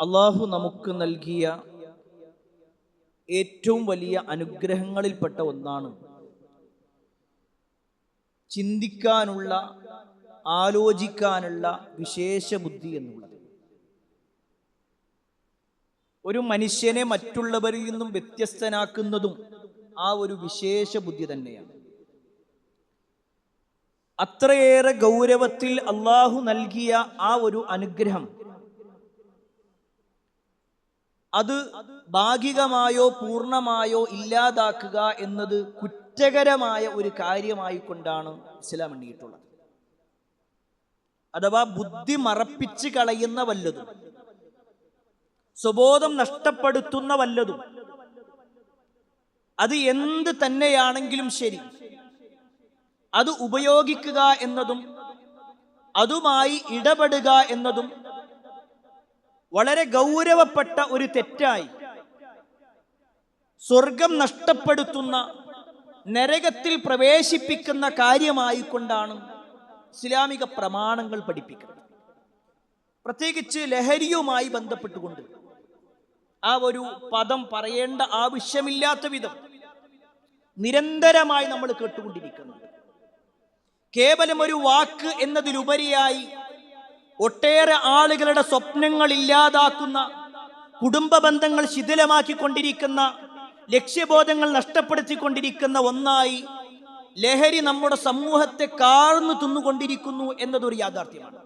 അള്ളാഹു നമുക്ക് നൽകിയ ഏറ്റവും വലിയ അനുഗ്രഹങ്ങളിൽപ്പെട്ട ഒന്നാണ് ചിന്തിക്കാനുള്ള, ആലോചിക്കാനുള്ള വിശേഷ ബുദ്ധി എന്നുള്ളത്. ഒരു മനുഷ്യനെ മറ്റുള്ളവരിൽ നിന്നും വ്യത്യസ്തനാക്കുന്നതും ആ ഒരു വിശേഷ ബുദ്ധി തന്നെയാണ്. അത്രയേറെ ഗൗരവത്തിൽ അള്ളാഹു നൽകിയ ആ ഒരു അനുഗ്രഹം അത് ഭാഗികമായോ പൂർണ്ണമായോ ഇല്ലാതാക്കുക എന്നത് കുറ്റകരമായ ഒരു കാര്യമായി കൊണ്ടാണ് ഇസ്ലാം എണ്ണിയിട്ടുള്ളത്. അഥവാ ബുദ്ധി മറപ്പിച്ച് കളയുന്ന വല്ലതും, സ്വബോധം നഷ്ടപ്പെടുത്തുന്ന വല്ലതും, അത് എന്ത് തന്നെയാണെങ്കിലും ശരി, അത് ഉപയോഗിക്കുക എന്നതും അതുമായി ഇടപെടുക എന്നതും വളരെ ഗൗരവപ്പെട്ട ഒരു തെറ്റായി, സ്വർഗം നഷ്ടപ്പെടുത്തുന്ന, നരകത്തിൽ പ്രവേശിപ്പിക്കുന്ന കാര്യമായി കൊണ്ടാണ് ഇസ്ലാമിക പ്രമാണങ്ങൾ പഠിപ്പിക്കുന്നത്. പ്രത്യേകിച്ച് ലഹരിയുമായി ബന്ധപ്പെട്ടുകൊണ്ട് ആ ഒരു പദം പറയേണ്ട ആവശ്യമില്ലാത്ത വിധം നിരന്തരമായി നമ്മൾ കേട്ടുകൊണ്ടിരിക്കുന്നുണ്ട്. കേവലം ഒരു വാക്ക് എന്നതിലുപരിയായി ഒട്ടേറെ ആളുകളുടെ സ്വപ്നങ്ങൾ ഇല്ലാതാക്കുന്ന, കുടുംബ ബന്ധങ്ങൾ ശിഥിലമാക്കിക്കൊണ്ടിരിക്കുന്ന, ലക്ഷ്യബോധങ്ങൾ നഷ്ടപ്പെടുത്തിക്കൊണ്ടിരിക്കുന്ന ഒന്നായി ലഹരി നമ്മുടെ സമൂഹത്തെ കാർന്നു തിന്നുകൊണ്ടിരിക്കുന്നു എന്നതൊരു യാഥാർത്ഥ്യമാണ്.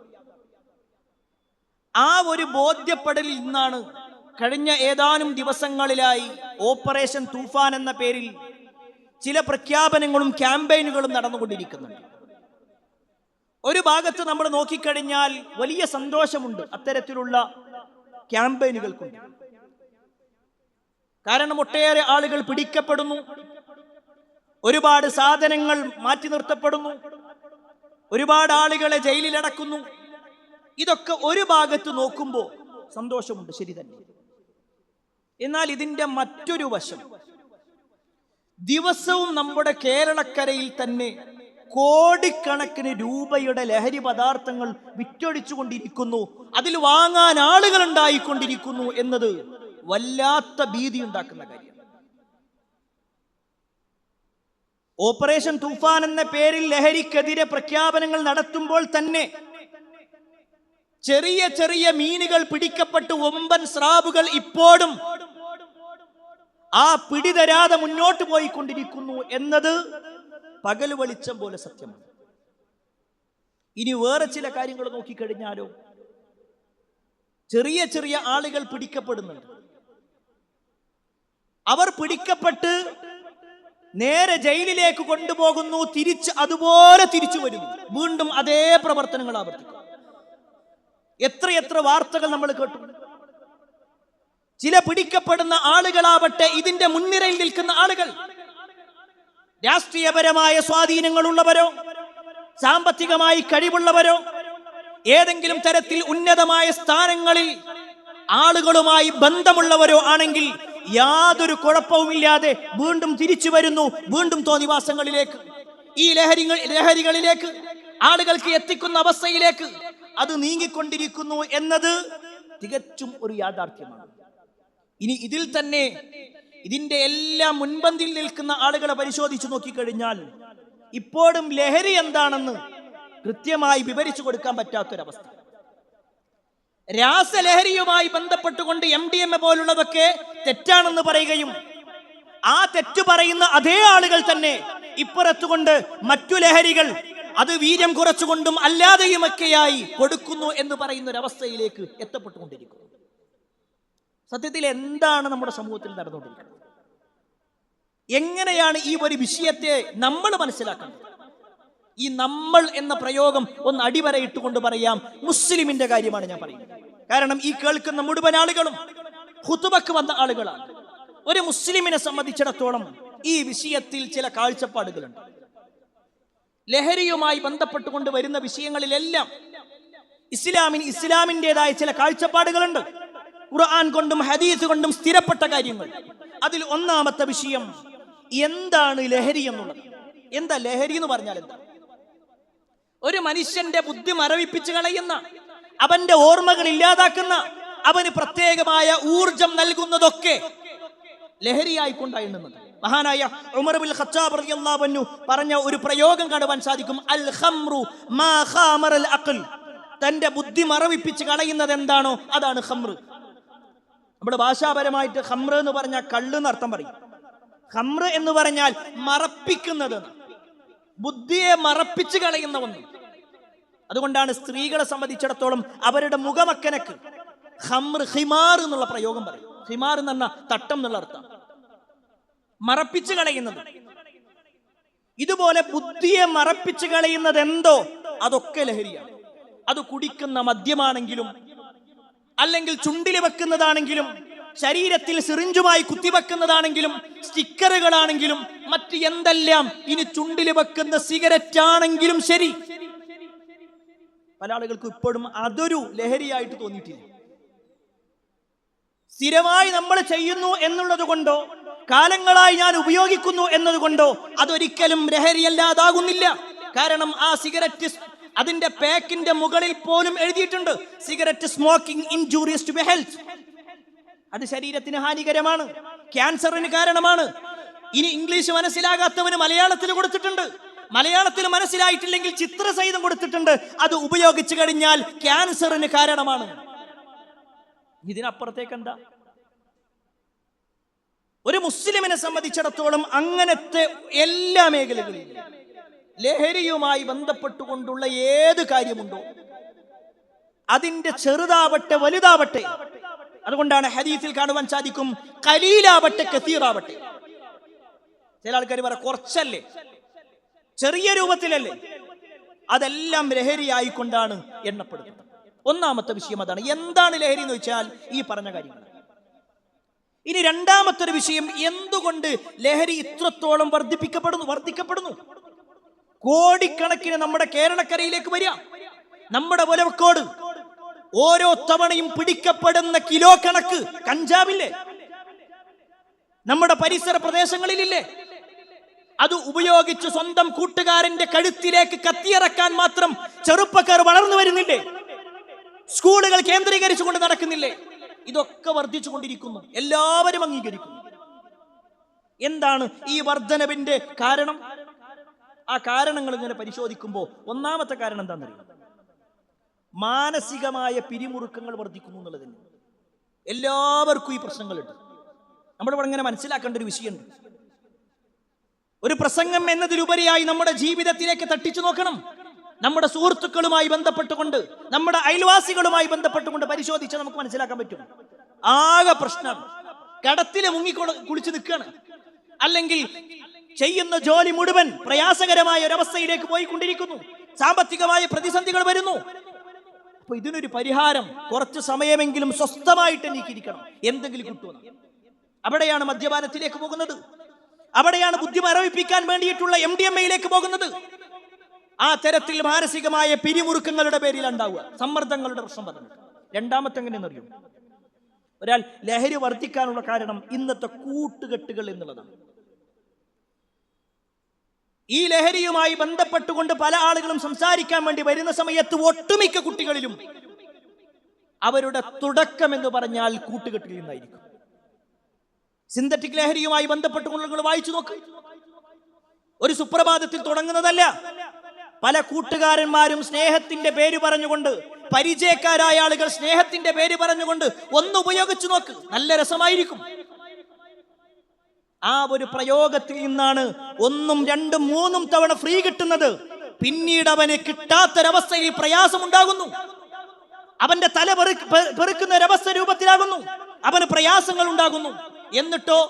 ആ ഒരു ബോധ്യപ്പെടലിൽ നിന്നാണ് കഴിഞ്ഞ ഏതാനും ദിവസങ്ങളിലായി ഓപ്പറേഷൻ തൂഫാൻ എന്ന പേരിൽ ചില പ്രഖ്യാപനങ്ങളും ക്യാമ്പയിനുകളും നടന്നുകൊണ്ടിരിക്കുന്നുണ്ട്. ഒരു ഭാഗത്ത് നമ്മൾ നോക്കിക്കഴിഞ്ഞാൽ വലിയ സന്തോഷമുണ്ട് അത്തരത്തിലുള്ള ക്യാമ്പയിനുകൾക്കുണ്ട്. കാരണം ഒട്ടേറെ ആളുകൾ പിടിക്കപ്പെടുന്നു, ഒരുപാട് സാധനങ്ങൾ മാറ്റി നിർത്തപ്പെടുന്നു, ഒരുപാട് ആളുകളെ ജയിലിലടക്കുന്നു. ഇതൊക്കെ ഒരു ഭാഗത്ത് നോക്കുമ്പോൾ സന്തോഷമുണ്ട്, ശരി തന്നെ. എന്നാൽ ഇതിന്റെ മറ്റൊരു വശം, ദിവസവും നമ്മുടെ കേരളക്കരയിൽ തന്നെ കോടിക്കണക്കിന് രൂപയുടെ ലഹരി പദാർത്ഥങ്ങൾ വിറ്റൊഴിച്ചുകൊണ്ടിരിക്കുന്നു, അതിൽ വാങ്ങാൻ ആളുകൾ ഉണ്ടായിക്കൊണ്ടിരിക്കുന്നു എന്നത് വല്ലാത്ത ഭീതി ഉണ്ടാക്കുന്ന കാര്യം. ഓപ്പറേഷൻ തൂഫാൻ എന്ന പേരിൽ ലഹരിക്കെതിരെ പ്രഖ്യാപനങ്ങൾ നടത്തുമ്പോൾ തന്നെ ചെറിയ ചെറിയ മീനുകൾ പിടിക്കപ്പെട്ട് വമ്പൻ സ്രാവുകൾ ഇപ്പോഴും ആ പിടിതരാതെ മുന്നോട്ട് പോയിക്കൊണ്ടിരിക്കുന്നു എന്നത് പകൽ വെളിച്ചം പോലെ സത്യമാണ്. ഇനി വേറെ ചില കാര്യങ്ങൾ നോക്കിക്കഴിഞ്ഞാലോ, ചെറിയ ചെറിയ ആളുകൾ പിടിക്കപ്പെടുന്നുണ്ട്. അവർ പിടിക്കപ്പെട്ട് നേരെ ജയിലിലേക്ക് കൊണ്ടുപോകുന്നു, തിരിച്ച് അതുപോലെ തിരിച്ചു വരുന്നു, വീണ്ടും അതേ പ്രവർത്തനങ്ങൾ ആവർത്തിക്കും. എത്രയെത്ര വാർത്തകൾ നമ്മൾ കേട്ടു. ചില പിടിക്കപ്പെടുന്ന ആളുകളാവട്ടെ ഇതിന്റെ മുൻനിരയിൽ നിൽക്കുന്ന ആളുകൾ, രാഷ്ട്രീയപരമായ സ്വാധീനങ്ങളുള്ളവരോ, സാമ്പത്തികമായി കഴിവുള്ളവരോ, ഏതെങ്കിലും തരത്തിൽ ഉന്നതമായ സ്ഥാനങ്ങളിൽ ആളുകളുമായി ബന്ധമുള്ളവരോ ആണെങ്കിൽ യാതൊരു കുഴപ്പവുമില്ലാതെ വീണ്ടും തിരിച്ചു വരുന്നു, വീണ്ടും തോന്നിവാസങ്ങളിലേക്ക്, ഈ ലഹരികളിലേക്ക് ആളുകൾക്ക് എത്തിക്കുന്ന അവസ്ഥയിലേക്ക് അത് നീങ്ങിക്കൊണ്ടിരിക്കുന്നു എന്നത് തികച്ചും ഒരു യാഥാർത്ഥ്യമാണ്. ഇനി ഇതിൽ തന്നെ ഇതിന്റെ എല്ലാം മുൻപന്തിയിൽ നിൽക്കുന്ന ആളുകളെ പരിശോധിച്ചു നോക്കിക്കഴിഞ്ഞാൽ ഇപ്പോഴും ലഹരി എന്താണെന്ന് കൃത്യമായി വിവരിച്ചു കൊടുക്കാൻ പറ്റാത്തൊരവസ്ഥ. രാസലഹരിയുമായി ബന്ധപ്പെട്ടുകൊണ്ട് MDMA പോലുള്ളതൊക്കെ തെറ്റാണെന്ന് പറയുകയും ആ തെറ്റ് പറയുന്ന അതേ ആളുകൾ തന്നെ ഇപ്പുറത്തുകൊണ്ട് മറ്റു ലഹരികൾ അത് വീര്യം കുറച്ചുകൊണ്ടും അല്ലാതെയുമൊക്കെയായി കൊടുക്കുന്നു എന്ന് പറയുന്ന ഒരവസ്ഥയിലേക്ക് എത്തപ്പെട്ടുകൊണ്ടിരിക്കുന്നു. സത്യത്തിൽ എന്താണ് നമ്മുടെ സമൂഹത്തിൽ നടന്നുകൊണ്ടിരിക്കുന്നത്? എങ്ങനെയാണ് ഈ ഒരു വിഷയത്തെ നമ്മൾ മനസ്സിലാക്കുന്നത്? ഈ നമ്മൾ എന്ന പ്രയോഗം ഒന്ന് അടിവരയിട്ടുകൊണ്ട് പറയാം, മുസ്ലിമിന്റെ കാര്യമാണ് ഞാൻ പറയുന്നത്. കാരണം ഈ കേൾക്കുന്ന മുഴുവൻ ആളുകളും ഖുതുബക്ക് വന്ന ആളുകളാണ്. ഒരു മുസ്ലിമിനെ സംബന്ധിച്ചിടത്തോളം ഈ വിഷയത്തിൽ ചില കാഴ്ചപ്പാടുകളുണ്ട്. ലഹരിയുമായി ബന്ധപ്പെട്ടുകൊണ്ട് വരുന്ന വിഷയങ്ങളിലെല്ലാം ഇസ്ലാമിൻ്റെതായ ചില കാഴ്ചപ്പാടുകളുണ്ട്. ഖുർആൻ കൊണ്ടും ഹദീസ് കൊണ്ടും സ്ഥിരപ്പെട്ട കാര്യങ്ങൾ. അതിൽ ഒന്നാമത്തെ വിഷയം എന്താണ് ലഹരി എന്നുള്ളത്. എന്താ ലഹരി എന്ന് പറഞ്ഞാൽ എന്താ? ഒരു മനുഷ്യന്റെ ബുദ്ധി മരവിപ്പിച്ച് കളയുന്ന, അവന്റെ ഓർമ്മകൾ ഇല്ലാതാക്കുന്ന, അവന് പ്രത്യേകമായ ഊർജം നൽകുന്നതൊക്കെ ലഹരിയായിക്കൊണ്ടായിരുന്നത്. മഹാനായ ഉമർ ബിൻ ഖത്താബ് റളിയല്ലാഹു അൻഹു പറഞ്ഞ ഒരു പ്രയോഗം കാണുവാൻ സാധിക്കും. അൽ ഖംറു മാ ഖാമറൽ അഖൽ. തന്റെ ബുദ്ധി മറവിപ്പിച്ച് കളയുന്നത് എന്താണോ അതാണ് ഖംർ. നമ്മുടെ ഭാഷാപരമായിട്ട് ഖംർ എന്ന് പറഞ്ഞാൽ കള്ള് എന്നർത്ഥം പറയും. ഖംർ എന്ന് പറഞ്ഞാൽ മറപ്പിക്കുന്നത്, ബുദ്ധിയെ മറപ്പിച്ച് കളയുന്ന ഒന്ന്. അതുകൊണ്ടാണ് സ്ത്രീകളെ സംബന്ധിച്ചിടത്തോളം അവരുടെ മുഖമക്കനക്ക് ഖംർ, ഹിമാർ എന്നുള്ള പ്രയോഗം പറയും. ഹിമാർ എന്ന് പറഞ്ഞാൽ തട്ടം എന്നുള്ള അർത്ഥം, മറപ്പിച്ച് കളയുന്നത്. ഇതുപോലെ ബുദ്ധിയെ മറപ്പിച്ച് കളയുന്നത് എന്തോ അതൊക്കെ ലഹരിയാണ്. അത് കുടിക്കുന്ന മദ്യമാണെങ്കിലും, അല്ലെങ്കിൽ ചുണ്ടിൽ വെക്കുന്നതാണെങ്കിലും, ശരീരത്തിൽ സിറിഞ്ചുമായി കുത്തിവെക്കുന്നതാണെങ്കിലും, സ്റ്റിക്കറുകളാണെങ്കിലും, മറ്റ് എന്തെല്ലാം, ഇനി ചുണ്ടിൽ വെക്കുന്ന സിഗരറ്റ് ആണെങ്കിലും ശരി, പല ആളുകൾക്കും ഇപ്പോഴും അതൊരു ലഹരിയായിട്ട് തോന്നിയിട്ടില്ല. സ്ഥിരമായി നമ്മൾ ചെയ്യുന്നു എന്നുള്ളത് കൊണ്ടോ, കാലങ്ങളായി ഞാൻ ഉപയോഗിക്കുന്നു എന്നതുകൊണ്ടോ അതൊരിക്കലും ലഹരിയല്ലാതാകുന്നില്ല. കാരണം ആ സിഗരറ്റ് അതിന്റെ പാക്കിന്റെ മുകളിൽ പോലും എഴുതിയിട്ടുണ്ട്, cigarette smoking injurious to health. അത് ശരീരത്തിന് ഹാനികരമാണ്, ക്യാൻസറിന് കാരണമാണ്. ഇനി ഇംഗ്ലീഷ് മനസ്സിലാകാത്തവന് മലയാളത്തിൽ കൊടുത്തിട്ടുണ്ട്. മലയാളത്തിൽ മനസ്സിലായിട്ടില്ലെങ്കിൽ ചിത്രസഹിതം കൊടുത്തിട്ടുണ്ട്. അത് ഉപയോഗിച്ചു കഴിഞ്ഞാൽ ക്യാൻസറിന് കാരണമാണ്. ഇതിനപ്പുറത്തേക്ക് എന്താ? ഒരു മുസ്ലിമിനെ സംബന്ധിച്ചിടത്തോളം അങ്ങനത്തെ എല്ലാ മേഖലകളിലും ലഹരിയുമായി ബന്ധപ്പെട്ടുകൊണ്ടുള്ള ഏത് കാര്യമുണ്ടോ അതിന്റെ ചെറുതാവട്ടെ വലുതാവട്ടെ, അതുകൊണ്ടാണ് ഹദീസിൽ കാണുവാൻ സാധിക്കും, ഖലീലാവട്ടെ കസീറാവട്ടെ. ചില ആൾക്കാർ പറ കുറച്ചല്ലേ, ചെറിയ രൂപത്തിലല്ലേ, അതെല്ലാം ലഹരിയായിക്കൊണ്ടാണ് എണ്ണപ്പെടുന്നത്. ഒന്നാമത്തെ വിഷയം അതാണ്. എന്താണ് ലഹരി എന്ന് വെച്ചാൽ ഈ പറഞ്ഞ കാര്യങ്ങൾ. ഇനി രണ്ടാമത്തെ ഒരു വിഷയം, എന്തുകൊണ്ട് ലഹരി ഇത്രത്തോളം വർദ്ധിക്കപ്പെടുന്നു? കോടിക്കണക്കിന് നമ്മുടെ കേരളക്കരയിലേക്ക് വരിക. നമ്മുടെ ഒലവക്കോട് ഓരോ തവണയും പിടിക്കപ്പെടുന്ന കിലോ കണക്ക് കഞ്ചാവില്ലേ, നമ്മുടെ പരിസര പ്രദേശങ്ങളിലില്ലേ? അത് ഉപയോഗിച്ച് സ്വന്തം കൂട്ടുകാരന്റെ കഴുത്തിലേക്ക് കത്തിയിറക്കാൻ മാത്രം ചെറുപ്പക്കാർ വളർന്നു വരുന്നില്ലേ? സ്കൂളുകൾ കേന്ദ്രീകരിച്ചുകൊണ്ട് നടക്കുന്നില്ലേ? ഇതൊക്കെ വർദ്ധിച്ചു കൊണ്ടിരിക്കുന്നു, എല്ലാവരും അംഗീകരിക്കുന്നു. എന്താണ് ഈ വർധനവിന്റെ കാരണം? ആ കാരണങ്ങൾ ഇങ്ങനെ പരിശോധിക്കുമ്പോൾ ഒന്നാമത്തെ കാരണം എന്താണെന്നറിയാം, മാനസികമായ പിരിമുറുക്കങ്ങൾ വർദ്ധിക്കുന്നു എന്നുള്ളതിന്. എല്ലാവർക്കും ഈ പ്രശ്നങ്ങളുണ്ട്. നമ്മളിവിടെ ഇങ്ങനെ മനസ്സിലാക്കേണ്ട ഒരു വിഷയമുണ്ട്. ഒരു പ്രസംഗം എന്നതിലുപരിയായി നമ്മുടെ ജീവിതത്തിലേക്ക് തട്ടിച്ചു നോക്കണം. നമ്മുടെ സുഹൃത്തുക്കളുമായി ബന്ധപ്പെട്ടുകൊണ്ട്, നമ്മുടെ അയൽവാസികളുമായി ബന്ധപ്പെട്ടുകൊണ്ട് പരിശോധിച്ചാൽ നമുക്ക് മനസ്സിലാക്കാൻ പറ്റും. ആകെ പ്രശ്നം, കടത്തില് കുളിച്ച് നിൽക്കുകയാണ്, അല്ലെങ്കിൽ ചെയ്യുന്ന ജോലി മുഴുവൻ പ്രയാസകരമായ ഒരവസ്ഥയിലേക്ക് പോയിക്കൊണ്ടിരിക്കുന്നു, സാമ്പത്തികമായ പ്രതിസന്ധികൾ വരുന്നു. അപ്പൊ ഇതിനൊരു പരിഹാരം, കുറച്ച് സമയമെങ്കിലും സ്വസ്ഥമായിട്ട് നീക്കിയിരിക്കണം, എന്തെങ്കിലും കിട്ടുമെന്ന്. അവിടെയാണ് മദ്യപാനത്തിലേക്ക് പോകുന്നത്, അവിടെയാണ് ബുദ്ധി മരവിപ്പിക്കാൻ വേണ്ടിയിട്ടുള്ള MDMA പോകുന്നത്. ആ തരത്തിൽ മാനസികമായ പിരിമുറുക്കങ്ങളുടെ പേരിൽ ഉണ്ടാവുക, സമ്മർദ്ദങ്ങളുടെ പ്രശ്നം പറഞ്ഞിട്ട്. രണ്ടാമത്തെ എങ്ങനെയെന്നറിയും, ഒരാൾ ലഹരി വർദ്ധിക്കാനുള്ള കാരണം ഇന്നത്തെ കൂട്ടുകെട്ടുകൾ എന്നുള്ളതാണ്. ഈ ലഹരിയുമായി ബന്ധപ്പെട്ടുകൊണ്ട് പല ആളുകളും സംസാരിക്കാൻ വേണ്ടി വരുന്ന സമയത്ത് ഒട്ടുമിക്ക കുട്ടികളിലും അവരുടെ തുടക്കം എന്ന് പറഞ്ഞാൽ കൂട്ടുകെട്ടിൽ നിന്നായിരിക്കും. സിന്തറ്റിക് ലഹരിയുമായി ബന്ധപ്പെട്ടുകൊണ്ട് നിങ്ങൾ വായിച്ചു നോക്ക്. ഒരു സുപ്രഭാതത്തിൽ തുടങ്ങുന്നതല്ല. പല കൂട്ടുകാരന്മാരും സ്നേഹത്തിന്റെ പേര് പറഞ്ഞുകൊണ്ട്, പരിചയക്കാരായ ആളുകൾ സ്നേഹത്തിന്റെ പേര് പറഞ്ഞുകൊണ്ട് ഒന്ന് ഉപയോഗിച്ചു നോക്ക്, നല്ല രസമായിരിക്കും. ആ ഒരു പ്രയോഗത്തിൽ നിന്നാണ് 1, 2, 3 തവണ ഫ്രീ കിട്ടുന്നത്. പിന്നീട് അവന് കിട്ടാത്തൊരവസ്ഥയിൽ പ്രയാസമുണ്ടാകുന്നു, അവന്റെ തല പെറുക്കുന്ന ഒരവസ്ഥ രൂപത്തിലാകുന്നു, അവന് പ്രയാസങ്ങൾ ഉണ്ടാകുന്നു. എന്നിട്ടോ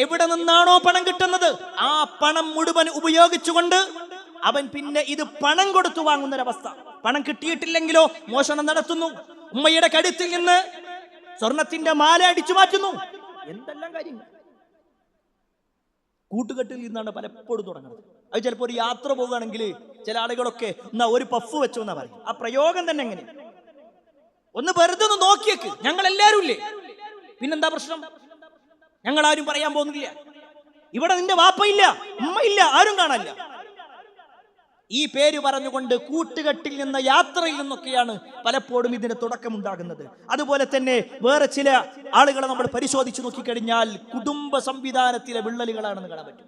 എവിടെ നിന്നാണോ പണം കിട്ടുന്നത് ആ പണം മുഴുവൻ ഉപയോഗിച്ചുകൊണ്ട് അവൻ പിന്നെ ഇത് പണം കൊടുത്തു വാങ്ങുന്നൊരവസ്ഥ. പണം കിട്ടിയിട്ടില്ലെങ്കിലോ മോഷണം നടത്തുന്നു, ഉമ്മയുടെ കഴുത്തിൽ നിന്ന് സ്വർണത്തിന്റെ മാല അടിച്ചു മാറ്റുന്നു, എന്തെല്ലാം കാര്യങ്ങൾ. കൂട്ടുകെട്ടിൽ നിന്നാണ് പലപ്പോഴും തുടങ്ങുന്നത്. അത് ചിലപ്പോൾ ഒരു യാത്ര പോകുകയാണെങ്കിൽ ചില ആളുകളൊക്കെ എന്നാ ഒരു പഫ് വെച്ചു എന്നാ പറയും. ആ പ്രയോഗം തന്നെ എങ്ങനെ, ഒന്ന് വെറുതെ ഒന്ന് നോക്കിയേക്ക്, ഞങ്ങൾ എല്ലാവരും ഇല്ലേ, പിന്നെന്താ പ്രശ്നം? ഞങ്ങൾ ആരും പറയാൻ പോകുന്നില്ല. ഇവിടെ നിന്റെ വാപ്പയില്ല, ഉമ്മയില്ല, ആരും കാണാനില്ല. ഈ പേര് പറഞ്ഞുകൊണ്ട് കൂട്ടുകെട്ടിൽ നിന്ന്, യാത്രയിൽ നിന്നൊക്കെയാണ് പലപ്പോഴും ഇതിന് തുടക്കമുണ്ടാകുന്നത്. അതുപോലെ തന്നെ വേറെ ചില ആളുകളെ നമ്മൾ പരിശോധിച്ച് നോക്കിക്കഴിഞ്ഞാൽ കുടുംബ സംവിധാനത്തിലെ വിള്ളലുകളാണെന്ന് കാണാൻ പറ്റും.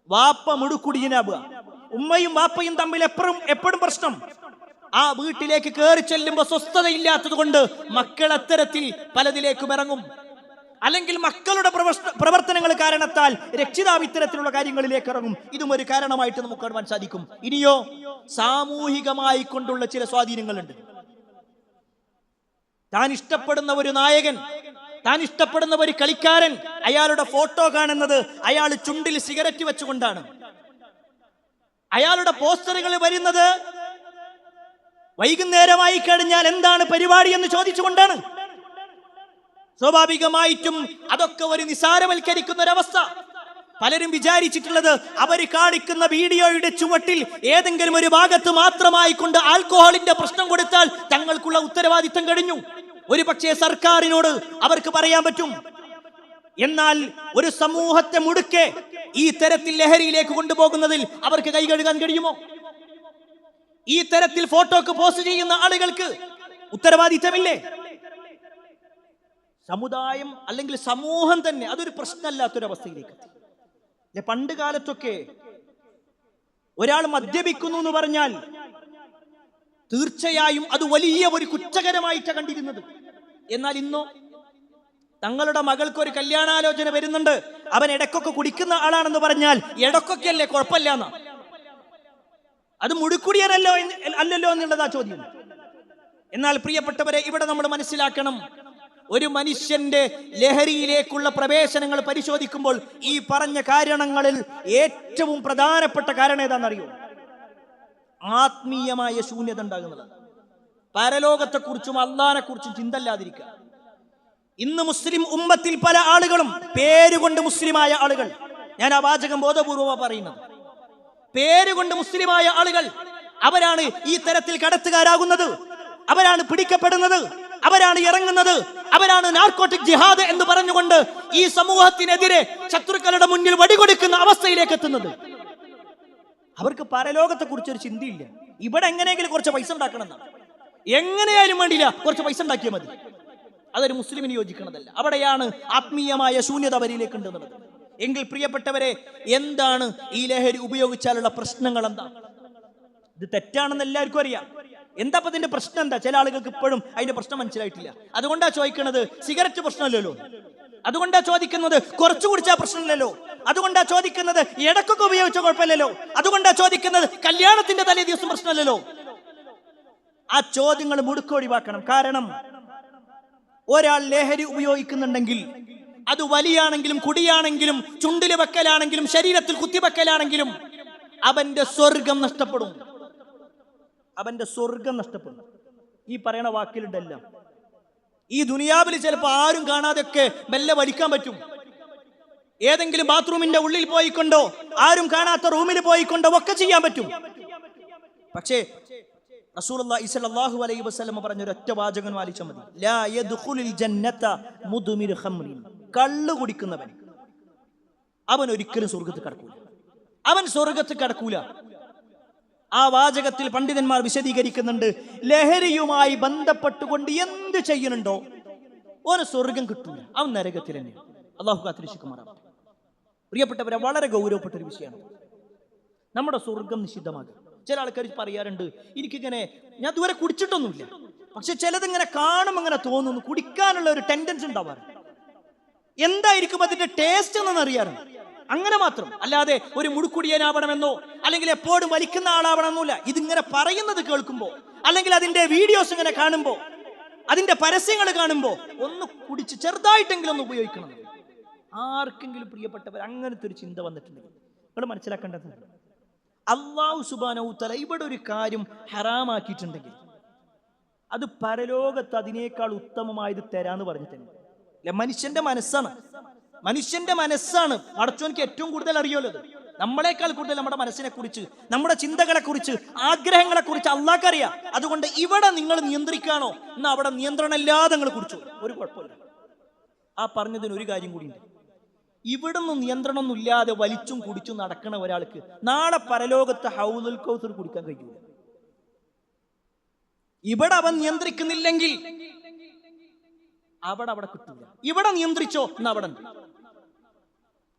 വാപ്പ മുടുക്കുടിയനാവുക, ഉമ്മയും വാപ്പയും തമ്മിൽ എപ്പോഴും പ്രശ്നം. ആ വീട്ടിലേക്ക് കയറി ചെല്ലുമ്പോൾ സ്വസ്ഥതയില്ലാത്തത് കൊണ്ട് മക്കൾ അത്തരത്തിൽ പലതിലേക്കും ഇറങ്ങും. അല്ലെങ്കിൽ മക്കളുടെ പ്രവർത്തനങ്ങൾ കാരണത്താൽ രക്ഷിതാവ് ഇത്തരത്തിലുള്ള കാര്യങ്ങളിലേക്ക് ഇറങ്ങും. ഇതും ഒരു കാരണമായിട്ട് നമുക്ക് കാണുവാൻ സാധിക്കും. ഇനിയോ സാമൂഹികമായി കൊണ്ടുള്ള ചില സ്വാധീനങ്ങളുണ്ട്. താൻ ഇഷ്ടപ്പെടുന്ന ഒരു നായകൻ, താൻ ഇഷ്ടപ്പെടുന്ന ഒരു കളിക്കാരൻ, അയാളുടെ ഫോട്ടോ കാണുന്നത് അയാൾ ചുണ്ടിൽ സിഗരറ്റ് വെച്ചുകൊണ്ടാണ്. അയാളുടെ പോസ്റ്ററുകൾ വരുന്നത് വൈകുന്നേരമായി കഴിഞ്ഞാൽ എന്താണ് പരിപാടി എന്ന് ചോദിച്ചുകൊണ്ടാണ്. സ്വാഭാവികമായിട്ടും അതൊക്കെ ഒരു നിസാരവൽക്കരിക്കുന്ന ഒരവസ്ഥ. പലരും വിചാരിച്ചിട്ടുള്ളത് അവർ കാണിക്കുന്ന വീഡിയോയുടെ ചുവട്ടിൽ ഏതെങ്കിലും ഒരു ഭാഗത്ത് മാത്രമായി കൊണ്ട് ആൽക്കഹോളിന്റെ പ്രശ്നം കൊടുത്താൽ തങ്ങൾക്കുള്ള ഉത്തരവാദിത്തം കഴിഞ്ഞു. ഒരു പക്ഷേ സർക്കാരിനോട് അവർക്ക് പറയാൻ പറ്റും. എന്നാൽ ഒരു സമൂഹത്തെ മുഴുക്കെ ഈ തരത്തിൽ ലഹരിയിലേക്ക് കൊണ്ടുപോകുന്നതിൽ അവർക്ക് കൈ കഴുകാൻ കഴിയുമോ? ഈ തരത്തിൽ ഫോട്ടോക്ക് പോസ്റ്റ് ചെയ്യുന്ന ആളുകൾക്ക് ഉത്തരവാദിത്തമില്ലേ? സമുദായം അല്ലെങ്കിൽ സമൂഹം തന്നെ അതൊരു പ്രശ്നമല്ലാത്തൊരവസ്ഥയിലേക്ക് എത്തി. പണ്ട് കാലത്തൊക്കെ ഒരാൾ മദ്യപിക്കുന്നു എന്ന് പറഞ്ഞാൽ തീർച്ചയായും അത് വലിയ ഒരു കുറ്റകരമായിട്ടാണ് കണ്ടിരുന്നത്. എന്നാൽ ഇന്നോ തങ്ങളുടെ മകൾക്ക് ഒരു കല്യാണാലോചന വരുന്നുണ്ട്, അവൻ ഇടക്കൊക്കെ കുടിക്കുന്ന ആളാണെന്ന് പറഞ്ഞാൽ ഇടക്കൊക്കെ അല്ലേ, കുഴപ്പമില്ല എന്നാ. അത് മുഴുക്കുടിയനല്ലോ അല്ലല്ലോ എന്നുള്ളതാ ചോദ്യം. എന്നാൽ പ്രിയപ്പെട്ടവരെ, ഇവിടെ നമ്മൾ മനസ്സിലാക്കണം, ഒരു മനുഷ്യന്റെ ലഹരിയിലേക്കുള്ള പ്രവേശനങ്ങൾ പരിശോധിക്കുമ്പോൾ ഈ പറഞ്ഞ കാരണങ്ങളിൽ ഏറ്റവും പ്രധാനപ്പെട്ട കാരണം ഏതാണെന്നറിയോ? ആത്മീയമായ ശൂന്യത ഉണ്ടാകുന്നത്. പരലോകത്തെക്കുറിച്ചും അള്ളാഹിനെ കുറിച്ചും ചിന്തല്ലാതിരിക്കുക. ഇന്ന് മുസ്ലിം ഉമ്മത്തിൽ പല ആളുകളും പേരുകൊണ്ട് മുസ്ലിമായ ആളുകൾ, ഞാൻ ആ വാചകം ബോധപൂർവ്വമാണ് പറയുന്നത്, പേരുകൊണ്ട് മുസ്ലിമായ ആളുകൾ അവരാണ് ഈ തരത്തിൽ കടത്തുകാരാകുന്നത്, അവരാണ് പിടിക്കപ്പെടുന്നത്, അവരാണ് ഇറങ്ങുന്നത്, അവരാണ് നാർക്കോട്ടിക് ജിഹാദ് എന്ന് പറഞ്ഞുകൊണ്ട് ഈ സമൂഹത്തിനെതിരെ ശത്രുക്കളുടെ മുന്നിൽ വടികൊടുക്കുന്ന അവസ്ഥയിലേക്ക് എത്തുന്നത്. അവർക്ക് പരലോകത്തെ കുറിച്ചൊരു ചിന്തയില്ല. ഇവിടെ എങ്ങനെയെങ്കിലും കുറച്ച് പൈസ ഉണ്ടാക്കണം എന്നാണ്. എങ്ങനെയായാലും വേണ്ടില്ല, കുറച്ച് പൈസ ഉണ്ടാക്കിയാൽ മതി. അതൊരു മുസ്ലിമിന് യോജിക്കണതല്ല. അവിടെയാണ് ആത്മീയമായ ശൂന്യത അവരിലേക്ക് ഉണ്ടെന്നുള്ളത്. എങ്കിൽ പ്രിയപ്പെട്ടവരെ, എന്താണ് ഈ ലഹരി ഉപയോഗിച്ചാലുള്ള പ്രശ്നങ്ങൾ? എന്താ? ഇത് തെറ്റാണെന്ന് എല്ലാവർക്കും അറിയാം. എന്താ അപ്പൊ ഇതിന്റെ പ്രശ്നം? എന്താ? ചില ആളുകൾക്ക് ഇപ്പോഴും അതിന്റെ പ്രശ്നം മനസ്സിലായിട്ടില്ല. അതുകൊണ്ടാ ചോദിക്കുന്നത് സിഗരറ്റ് പ്രശ്നമല്ലല്ലോ, അതുകൊണ്ടാ ചോദിക്കുന്നത് കുറച്ചു കുടിച്ചാൽ പ്രശ്നമില്ലല്ലോ, അതുകൊണ്ടാ ചോദിക്കുന്നത് ഇടക്കൊക്കെ ഉപയോഗിച്ച കുഴപ്പമില്ലല്ലോ, അതുകൊണ്ടാ ചോദിക്കുന്നത് കല്യാണത്തിന്റെ തലേ ദിവസം പ്രശ്നമല്ലല്ലോ. ആ ചോദ്യങ്ങൾ മുടുക്കൊഴിവാക്കണം. കാരണം ഒരാൾ ലഹരി ഉപയോഗിക്കുന്നുണ്ടെങ്കിൽ അത് വലിയാണെങ്കിലും കുടിയാണെങ്കിലും ചുണ്ടില് വെക്കലാണെങ്കിലും ശരീരത്തിൽ കുത്തിവെക്കലാണെങ്കിലും അവന്റെ സ്വർഗം നഷ്ടപ്പെടും. അവന്റെ സ്വർഗം നഷ്ടപ്പെടും. ഈ പറയണ വാക്കിലുണ്ടെല്ലാം. ഈ ദുനിയാവിൽ ചിലപ്പോൾ ആരും കാണാതെയൊക്കെ മെല്ലെ വലിക്കാൻ പറ്റും. ഏതെങ്കിലും ബാത്റൂമിന്റെ ഉള്ളിൽ പോയിക്കൊണ്ടോ ആരും കാണാത്ത റൂമിൽ പോയിക്കൊണ്ടോ ഒക്കെ ചെയ്യാൻ പറ്റും. പക്ഷേ റസൂലുള്ളാഹി സ്വല്ലല്ലാഹു അലൈഹി വസല്ലം പറഞ്ഞ ഒരൊറ്റ വാചകം വായിച്ചാൽ മതി. ലാ യദ്ഖുലുൽ ജന്നത മുദ്മിർ ഖംറിൻ. കള്ളു കുടിക്കുന്നവൻ അവൻ ഒരിക്കലും സ്വർഗ്ഗത്തിൽ കടക്കൂല. അവൻ സ്വർഗ്ഗത്തിൽ കടക്കൂല. ആ വാചകത്തിൽ പണ്ഡിതന്മാർ വിശദീകരിക്കുന്നുണ്ട്, ലഹരിയുമായി ബന്ധപ്പെട്ടുകൊണ്ട് എന്ത് ചെയ്യുന്നുണ്ടോ ഓന് സ്വർഗം കിട്ടൂല, അവൻ നരകത്തിൽ തന്നെ. അല്ലാഹു കാത്തിരക്ഷിക്കുമാറാവട്ടെ. പ്രിയപ്പെട്ടവരെ, വളരെ ഗൗരവപ്പെട്ട ഒരു വിഷയമാണ് നമ്മുടെ സ്വർഗം നിഷിദ്ധമാകുക. ചില ആൾക്കാർ പറയാറുണ്ട്, എനിക്കിങ്ങനെ, ഞാൻ ഇതുവരെ കുടിച്ചിട്ടൊന്നുമില്ല, പക്ഷെ ചിലതിങ്ങനെ കാണുമ്പോൾ അങ്ങനെ തോന്നുന്നു, കുടിക്കാനുള്ള ഒരു ടെൻഡൻസി ഉണ്ടാവാറുണ്ട്. എന്തായിരിക്കും അതിന്റെ ടേസ്റ്റ് എന്നൊന്നും അറിയാറുണ്ട്. അങ്ങനെ മാത്രം, അല്ലാതെ ഒരു മുഴുക്കുടിയനാവണമെന്നോ അല്ലെങ്കിൽ എപ്പോഴും വലിക്കുന്ന ആളാവണമെന്നില്ല. ഇതിങ്ങനെ പറയുന്നത് കേൾക്കുമ്പോൾ അല്ലെങ്കിൽ അതിന്റെ വീഡിയോസ് ഇങ്ങനെ കാണുമ്പോൾ, അതിന്റെ പരസ്യങ്ങൾ കാണുമ്പോൾ ഒന്ന് കുടിച്ച് ചെറുതായിട്ടെങ്കിലും ഒന്ന് ഉപയോഗിക്കണം. ആർക്കെങ്കിലും പ്രിയപ്പെട്ടവർ അങ്ങനത്തെ ഒരു ചിന്ത വന്നിട്ടുണ്ടെങ്കിൽ നിങ്ങൾ മനസ്സിലാക്കേണ്ടത്, അല്ലാഹു സുബ്ഹാനഹു തആല ഇവിടെ ഒരു കാര്യം ഹറാമാക്കിയിട്ടുണ്ടെങ്കിൽ അത് പരലോകത്ത് അതിനേക്കാൾ ഉത്തമമായത് തരാന്ന് പറഞ്ഞിട്ടുണ്ട്. അല്ലെ? മനുഷ്യന്റെ മനസ്സാണ് പടച്ചോനിക്ക് ഏറ്റവും കൂടുതൽ അറിയുള്ളത്. നമ്മളെക്കാൾ കൂടുതൽ നമ്മുടെ മനസ്സിനെ കുറിച്ച്, നമ്മുടെ ചിന്തകളെ കുറിച്ച്, ആഗ്രഹങ്ങളെ കുറിച്ച് അള്ളാഹ്ക്ക് അറിയാം. അതുകൊണ്ട് ഇവിടെ നിങ്ങൾ നിയന്ത്രിക്കാണോ എന്നാ അവിടെ നിയന്ത്രണം ഇല്ലാതെ നിങ്ങൾ കുടിച്ചു, ഒരു കുഴപ്പമില്ല. ആ പറഞ്ഞതിന് ഒരു കാര്യം കൂടിയുണ്ട്. ഇവിടുന്ന് നിയന്ത്രണമൊന്നും ഇല്ലാതെ വലിച്ചും കുടിച്ചും നടക്കണ ഒരാൾക്ക് നാളെ പരലോകത്ത് ഹൗലുൽ കൗസർ കുടിക്കാൻ കഴിയൂല. ഇവിടെ അവൻ നിയന്ത്രിക്കുന്നില്ലെങ്കിൽ അവിടെ കിട്ടില്ല. ഇവിടെ നിയന്ത്രിച്ചോ എന്ന് അവിടെ ഉണ്ട്.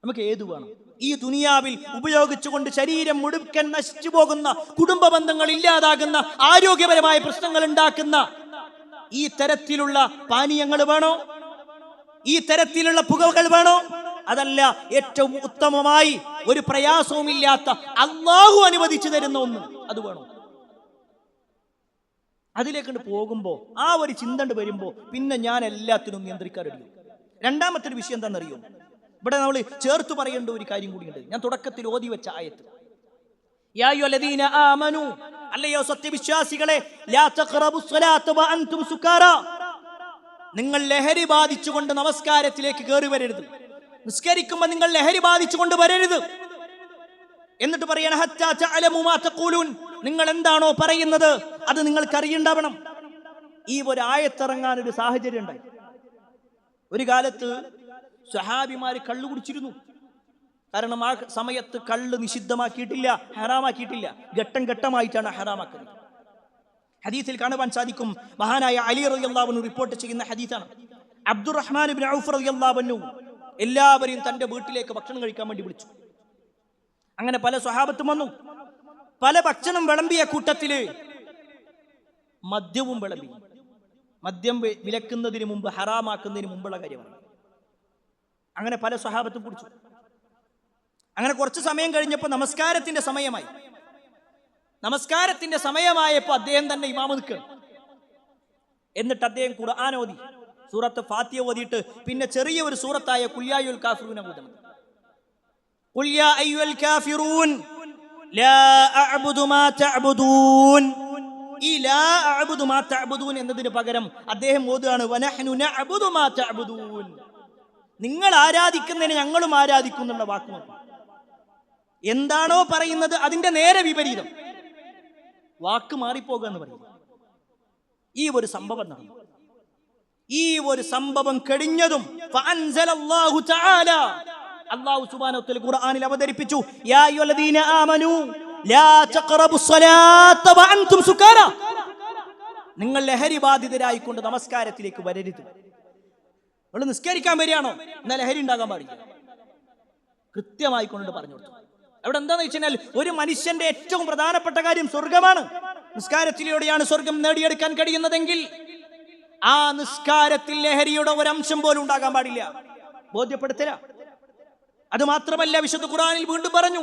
നമുക്ക് ഏത് വേണം? ഈ ദുനിയാവിൽ ഉപയോഗിച്ചുകൊണ്ട് ശരീരം മുഴുവൻ നശിച്ചു പോകുന്ന, കുടുംബ ബന്ധങ്ങൾ ഇല്ലാതാകുന്ന, ആരോഗ്യപരമായ പ്രശ്നങ്ങൾ ഉണ്ടാക്കുന്ന ഈ തരത്തിലുള്ള പാനീയങ്ങൾ വേണോ? ഈ തരത്തിലുള്ള പുകകൾ വേണോ? അതല്ല, ഏറ്റവും ഉത്തമമായി ഒരു പ്രയാസവുമില്ലാത്ത അല്ലാഹു അനുവദിച്ചു തരുന്ന ഒന്ന് അത് വേണോ? അതിലേക്കൊണ്ട് പോകുമ്പോ ആ ഒരു ചിന്തണ്ട് വരുമ്പോ പിന്നെ ഞാൻ എല്ലാത്തിനും നിയന്ത്രിക്കാൻ കഴിയും. രണ്ടാമത്തെ ഒരു വിഷയം എന്താണെന്നറിയോ? ഇവിടെ നമ്മൾ ചേർത്ത് പറയേണ്ട ഒരു കാര്യം കൂടിയുണ്ട്. ഞാൻ തുടക്കത്തിൽ ഓതി വെച്ച ആയത്ത്, യാ അയ്യുഹല്ലദീന ആമനൂ, അല്ലയോ സത്യവിശ്വാസികളെ, ലാ തഖറബുസ്സലാത്ത വഅൻതും സുകാരാ, നിങ്ങൾ ലഹരി ബാധിച്ചുകൊണ്ട് നമസ്കാരത്തിലേക്ക് കയറി വരരുത്. നിസ്കരിക്കുമ്പോൾ നിങ്ങൾ ലഹരി ബാധിച്ചുകൊണ്ട് വരരുത്. എന്നിട്ട് പറയണം, ഹത്താ തഅലമു മാ തഖൂലൂൻ, നിങ്ങൾ എന്താണോ പറയുന്നത് അത് നിങ്ങൾക്ക് അറിയണ്ടാവണം. ഈ ഒരു ആയത്തിറങ്ങാൻ ഒരു സാഹചര്യം ഉണ്ടായി. ഒരു കാലത്ത് സ്വഹാബിമാര് കള്ളു കുടിച്ചിരുന്നു. കാരണം ആ സമയത്ത് കള്ള് നിഷിദ്ധമാക്കിയിട്ടില്ല, ഹറാമാക്കിയിട്ടില്ല. ഘട്ടം ഘട്ടമായിട്ടാണ് ഹറാമാക്കുന്നത്. ഹദീസിൽ കാണുവാൻ സാധിക്കും, മഹാനായ അലി റളിയല്ലാഹു അൻഹു റിപ്പോർട്ട് ചെയ്യുന്ന ഹദീസാണ്. അബ്ദുറഹ്മാൻ ഇബ്നു ഔഫ് റളിയല്ലാഹു അൻഹു എല്ലാവരെയും തന്റെ വീട്ടിലേക്ക് ഭക്ഷണം കഴിക്കാൻ വേണ്ടി വിളിച്ചു. അങ്ങനെ പല സ്വഹാബത്തും വന്നു. പല ഭക്ഷണം വിളമ്പിയ കൂട്ടത്തില് മദ്യവും വിളമ്പി. മദ്യം വിലക്കുന്നതിന് മുമ്പ്, ഹറാമാക്കുന്നതിന് മുമ്പുള്ള കാര്യമാണ്. അങ്ങനെ പല സ്വഹാബത്തും കുടിച്ചു. അങ്ങനെ കുറച്ച് സമയം കഴിഞ്ഞപ്പോൾ നമസ്കാരത്തിന്റെ സമയമായി. നമസ്കാരത്തിന്റെ സമയമായപ്പോൾ അദ്ദേഹം തന്നെ ഇമാമ് നിൽക്കണം. എന്നിട്ട് അദ്ദേഹം ഖുർആൻ ഓതി, സൂറത്ത് ഫാത്തിഹ ഓതിയിട്ട് പിന്നെ ചെറിയ ഒരു സൂറത്തായ ഖുൽ യാ അയ്യുൽ കാഫിറൂൻ ഓതണം. ഖുൽ യാ അയ്യുൽ കാഫിറൂൻ ലാ അഅ്ബുദു മാ തഅ്ബുദൂൻ. ഈ ലാ അഅ്ബുദു മാ തഅ്ബുദൂൻ എന്നതിന് പകരം അദ്ദേഹം ഓതുകയാണ് വനഹ്നു നഅ്ബുദു മാ തഅ്ബുദൂൻ. നിങ്ങൾ ആരാധിക്കുന്നതിനെ ഞങ്ങളും ആരാധിക്കും എന്നുള്ള വാക്കുമാണ്. എന്താണോ പറയുന്നത് അതിന്റെ നേരെ വിപരീതം, വാക്ക് മാറിപ്പോകുക എന്ന് പറയുന്നത്. ഈ ഒരു സംഭവം നടന്നു. ഈ ഒരു സംഭവം കഴിഞ്ഞതും ഫഅൻസലല്ലാഹു തആല, അല്ലാഹു സുബ്ഹാനഹു വ തആല ഖുർആനിൽ അവതരിപ്പിച്ചു, യാ അയ്യുഹല്ലദീന ആമനൂ ലാ തഖറബുസ്സലാത്ത വഅൻതും സുകാരാ, നിങ്ങൾ ലഹരി ബാധിതരായിക്കൊണ്ട് നമസ്കാരത്തിലേക്ക് വരരുത്. നിങ്ങൾ നിസ്കരിക്കാൻ വരികയാണോ, എന്നാൽ ലഹരി ഉണ്ടാകാൻ പാടില്ല. കൃത്യമായി കൊണ്ട് പറഞ്ഞു കൊടുത്തു. അവിടെ എന്താന്ന് വെച്ചാൽ ഒരു മനുഷ്യന്റെ ഏറ്റവും പ്രധാനപ്പെട്ട കാര്യം സ്വർഗമാണ്. നിസ്കാരത്തിലൂടെയാണ് സ്വർഗം നേടിയെടുക്കാൻ കഴിയുന്നതെങ്കിൽ ആ നിസ്കാരത്തിൽ ലഹരിയുടെ ഒരംശം പോലും ഉണ്ടാകാൻ പാടില്ല. ബോധ്യപ്പെടുത്തല. അത് മാത്രമല്ല, വിശുദ്ധ ഖുർആനിൽ വീണ്ടും പറഞ്ഞു,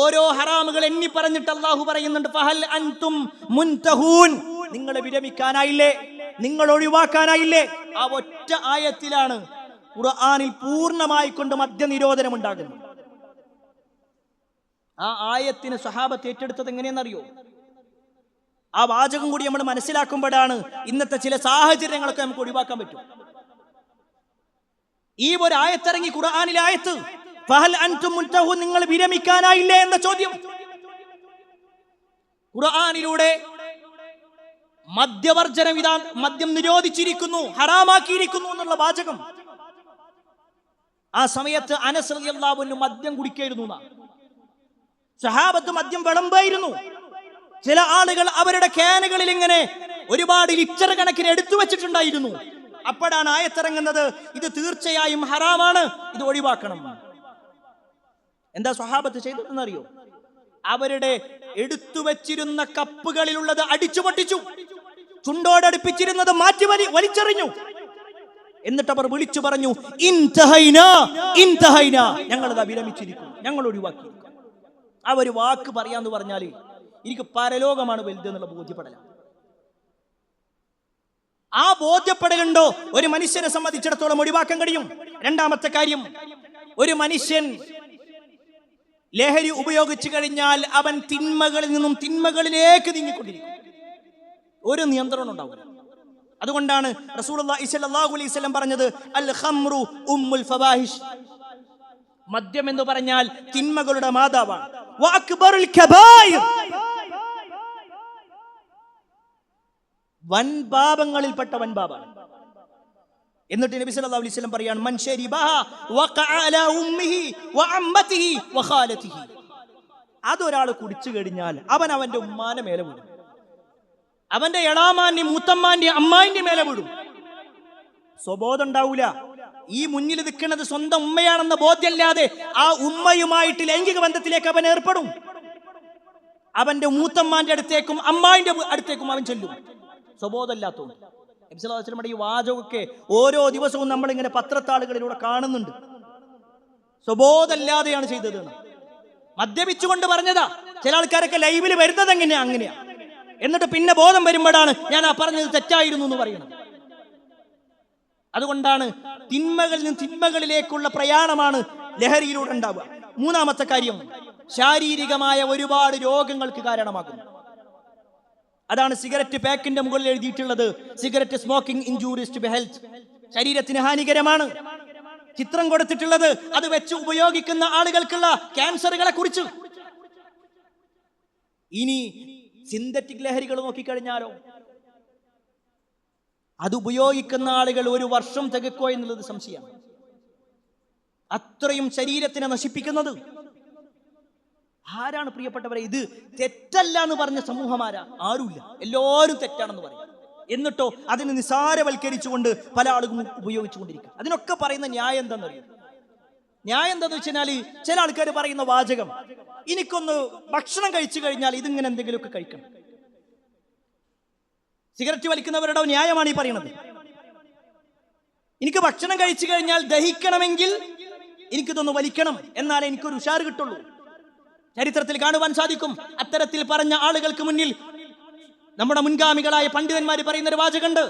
ഓരോ ഹറാമുകൾ എണ്ണി പറഞ്ഞിട്ട് അല്ലാഹു പറയുന്നുണ്ട്, ഫഹൽ അൻതും മുൻതഹൂൻ, നിങ്ങൾ വിരമിക്കാനായില്ലേ, നിങ്ങൾ ഒഴിവാക്കാനായില്ലേ. ആ ഒറ്റ ആയത്തിലാണ് ഖുർആനിൽ പൂർണ്ണമായി കൊണ്ട് മദ്യനിരോധനം ഉണ്ടാകുന്നത്. ആ ആയത്തിന് സ്വഹാബത്ത് ഏറ്റെടുത്തത് എങ്ങനെയെന്നറിയോ? ആ വാചകം കൂടി നമ്മൾ മനസ്സിലാക്കുമ്പോഴാണ് ഇന്നത്തെ ചില സാഹചര്യങ്ങളൊക്കെ നമുക്ക് ഒഴിവാക്കാൻ പറ്റും. ഈ ഒരു ആയത്തിറങ്ങി, ഖുർആനിലെ ആയത്ത്, ഫഹൽ അൻതും മുൻതഹൂൻ, നിങ്ങൾ വിരമിക്കാനായില്ലേ എന്ന ചോദ്യം. ഖുർആനിലൂടെ മദ്യവർജനം, ഇതാ മദ്യം നിരോധിച്ചിരിക്കുന്നു, ഹറാമാക്കിയിരിക്കുന്നു എന്നുള്ള വാചകം. ആ സമയത്ത് അനസ് റളിയല്ലാഹു അൻഹു മദ്യം കുടിക്കായിരുന്നു. സ്വഹാബത്ത് മദ്യം വിളമ്പായിരുന്നു. ചില ആളുകൾ അവരുടെ ക്യാനുകളിൽ ഇങ്ങനെ ഒരുപാട് ലിറ്റർ കണക്കിന് എടുത്തു വെച്ചിട്ടുണ്ടായിരുന്നു. അപ്പോഴാണ് ആയത്തിറങ്ങുന്നത്, ഇത് തീർച്ചയായും ഹറാമാണ്, ഇത് ഒഴിവാക്കണം. എന്താ സ്വഹാബത്ത് ചെയ്തതെന്നറിയോ? അവരുടെ എടുത്തു വെച്ചിരുന്ന കപ്പുകളിലുള്ളത് അടിച്ചു പൊട്ടിച്ചു, ചുണ്ടോടടുപ്പിച്ചിരുന്നത് മാറ്റി വലിച്ചെറിഞ്ഞു. എന്നിട്ട് അവർ വിളിച്ചു പറഞ്ഞു, ഇൻതഹൈനാ ഇൻതഹൈനാ, ഞങ്ങളത് വിരമിച്ചിരിക്കുന്നു, ഞങ്ങൾ ഒഴിവാക്കി. ആ ഒരു വാക്ക് പറയാന്ന് പറഞ്ഞാൽ എനിക്ക് പരലോകമാണ് വലുത് എന്നുള്ള ബോധ്യപ്പെടലാണ്. ആ ബോധ്യപ്പെടലുണ്ടോ ഒരു മനുഷ്യനെ സംബന്ധിച്ചിടത്തോളം ഒഴിവാക്കാൻ കഴിയും. രണ്ടാമത്തെ കാര്യം, ഒരു മനുഷ്യൻ ലഹരി ഉപയോഗിച്ചു കഴിഞ്ഞാൽ അവൻ തിന്മകളിൽ നിന്നും തിന്മകളിലേക്ക് നീങ്ങിക്കൊണ്ടിരിക്കും. ഒരു നിയന്ത്രണം ഉണ്ടാവില്ല. അതുകൊണ്ടാണ് റസൂലുള്ളാഹി സ്വല്ലല്ലാഹു അലൈഹി വസല്ലം പറഞ്ഞത്, അൽ ഖംറു ഉമ്മുൽ ഫവാഹിഷ്, മദ്യം എന്ന് പറഞ്ഞാൽ തിന്മകളുടെ മാതാവാണ്. വ അക്ബറുൽ കബായിർ, വൻപാപങ്ങളിൽപ്പെട്ട വൻപാപാണ്. എന്നിട്ട് നബി സല്ലല്ലാഹു അലൈഹി വസല്ലം പറയാണ് മൻ ശരിബഹ വഖഅ അലാ ഉമ്മിഹി വഅമ്മതിഹി വഖാലതിഹി. അതൊരാൾ കുടിച്ചു കഴിഞ്ഞാൽ അവൻ അവന്റെ ഉമ്മാന്റെ മേലെ വീഴും, അവന്റെ എളാമാന്റെ മൂത്തമ്മാന്റെ അമ്മായിന്റെ മേലെ വീഴും. സ്വബോധം ഉണ്ടാവൂല. ഈ മുന്നിൽ നിൽക്കുന്നത് സ്വന്തം ഉമ്മയാണെന്ന ബോധ്യല്ലാതെ ആ ഉമ്മയുമായിട്ട് ലൈംഗിക ബന്ധത്തിലേക്ക് അവൻ ഏർപ്പെടും. അവന്റെ മൂത്തമ്മാന്റെ അടുത്തേക്കും അമ്മായിന്റെ അടുത്തേക്കും അവൻ ചെല്ലും, സ്വബോധമില്ലാത്തതുകൊണ്ട്. നബി സല്ലല്ലാഹു അലൈഹി വസല്ലമയുടെ ഈ വാചകമൊക്കെ ഓരോ ദിവസവും നമ്മളിങ്ങനെ പത്രത്താളുകളിലൂടെ കാണുന്നുണ്ട്. സ്വബോധമില്ലാതെയാണ് ചെയ്തത്. മദ്യപിച്ചുകൊണ്ട് പറഞ്ഞതാ. ചില ആൾക്കാരൊക്കെ ലൈവിൽ വരുന്നത് അങ്ങനെയാ. എന്നിട്ട് പിന്നെ ബോധം വരുമ്പോഴാണ് ഞാൻ ആ പറഞ്ഞത് തെറ്റായിരുന്നു എന്ന് പറയുന്നത്. അതുകൊണ്ടാണ് തിന്മകളിൽ നിന്ന് തിന്മകളിലേക്കുള്ള പ്രയാണമാണ് ലഹരിയിലൂടെ ഉണ്ടാവുക. മൂന്നാമത്തെ കാര്യം, ശാരീരികമായ ഒരുപാട് രോഗങ്ങൾക്ക് കാരണമാകുന്നു. അതാണ് സിഗരറ്റ് പാക്കിന്റെ മുകളിൽ എഴുതിയിട്ടുള്ളത്, സിഗരറ്റ് സ്മോക്കിംഗ് ഇൻജൂറീസ് ടു ഹെൽത്ത്, ശരീരത്തിന് ഹാനികരമാണ്. ചിത്രം കൊടുത്തിട്ടുള്ളത് അത് വെച്ച് ഉപയോഗിക്കുന്ന ആളുകൾക്കുള്ള ക്യാൻസറുകളെ കുറിച്ച്. ഇനി സിന്തറ്റിക് ലഹരികൾ നോക്കിക്കഴിഞ്ഞാലോ, അത് ഉപയോഗിക്കുന്ന ആളുകൾ ഒരു വർഷം തികക്കോ എന്നുള്ളത് സംശയമാണ്. അത്രയും ശരീരത്തിനെ നശിപ്പിക്കുന്നത് ആരാണ് പ്രിയപ്പെട്ടവരെ? ഇത് തെറ്റല്ല എന്ന് പറഞ്ഞ സമൂഹമാരാ? ആരുമില്ല. എല്ലാവരും തെറ്റാണെന്ന് പറയും. എന്നിട്ടോ അതിനെ നിസാരവൽക്കരിച്ചുകൊണ്ട് പല ആളുകളും ഉപയോഗിച്ചുകൊണ്ടിരിക്കും. അതിനൊക്കെ പറയുന്ന ന്യായം എന്താണെന്നറിയും? ന്യായം എന്താന്ന് വെച്ചാൽ ചില ആൾക്കാർ പറയുന്ന വാചകം, എനിക്കൊന്ന് ഭക്ഷണം കഴിച്ചു കഴിഞ്ഞാൽ ഇതിങ്ങനെ എന്തെങ്കിലുമൊക്കെ കഴിക്കണം. സിഗരറ്റ് വലിക്കുന്നവരുടെ ന്യായമാണ് ഈ പറയുന്നത്. എനിക്ക് ഭക്ഷണം കഴിച്ചു കഴിഞ്ഞാൽ ദഹിക്കണമെങ്കിൽ എനിക്കിതൊന്ന് വലിക്കണം, എന്നാലേ എനിക്കൊരു ഉഷാർ കിട്ടുള്ളൂ. ചരിത്രത്തിൽ കാണുവാൻ സാധിക്കും, അത്തരത്തിൽ പറഞ്ഞ ആളുകൾക്ക് മുന്നിൽ നമ്മുടെ മുൻഗാമികളായ പണ്ഡിതന്മാർ പറയുന്ന ഒരു വാചകമുണ്ട്,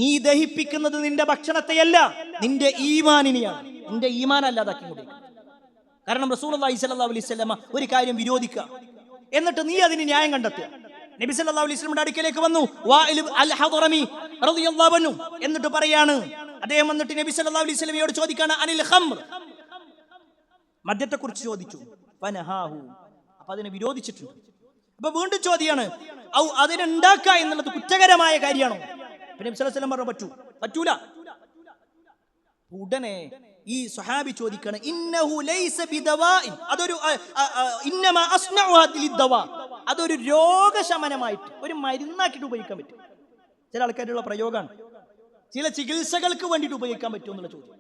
നീ ദഹിപ്പിക്കുന്നത് നിന്റെ ഭക്ഷണത്തെയല്ല, നിന്റെ ഈമാനിനെയാണ്. നിന്റെ ഈമാൻ അല്ലാതാക്കി കൊണ്ടിരിക്കും. കാരണം റസൂലുള്ളാഹി സ്വല്ലല്ലാഹു അലൈഹി വസല്ലമ ഒരു കാര്യം വിരോധിക്കുക, എന്നിട്ട് നീ അതിന് ന്യായം കണ്ടെത്തുക. നബി സല്ലല്ലാഹു അലൈഹി വസല്ലമയുടെ അടുക്കലേക്ക് വന്നു വാഇൽ അൽ ഹദറമി റളിയല്ലാഹു അൻഹു. എന്നിട്ട് പറയാണ്, അദ്ദേഹം വന്നിട്ട് നബി സല്ലല്ലാഹു അലൈഹി വസല്ലമയോട് ചോദിക്കാണ്, അനിൽ ഖംർ, മദ്യത്തെ കുറിച്ച് ചോദിച്ചു. ഫനഹാഹു, അപ്പൊ അതിനെ വിരോധിച്ചിട്ടുണ്ട്. അപ്പൊ വീണ്ടും ചോദ്യമാണ്, അതിനുണ്ടാക്കുക എന്നുള്ളത് കുറ്റകരമായ കാര്യമാണോ? നബി സല്ലല്ലാഹു അലൈഹി വസല്ലം പറഞ്ഞു പറ്റൂല. ഉടനെ ഈ സ്വഹാബി ചോദിക്കാണ്, ഇന്നഹു ലൈസ ബിദവാഇൻ, അതൊരു ഇന്നമാ അസ്നഉഹാ ലിദ്ദവാ, അതൊരു രോഗശമനമായിട്ട് ഒരു മരുന്നാക്കിയിട്ട് ഉപയോഗിക്കാൻ പറ്റും. ചില ആൾക്കാരുള്ള പ്രയോഗമാണ്, ചില ചികിത്സകൾക്ക് വേണ്ടിയിട്ട് ഉപയോഗിക്കാൻ പറ്റും എന്നുള്ള ചോദ്യം.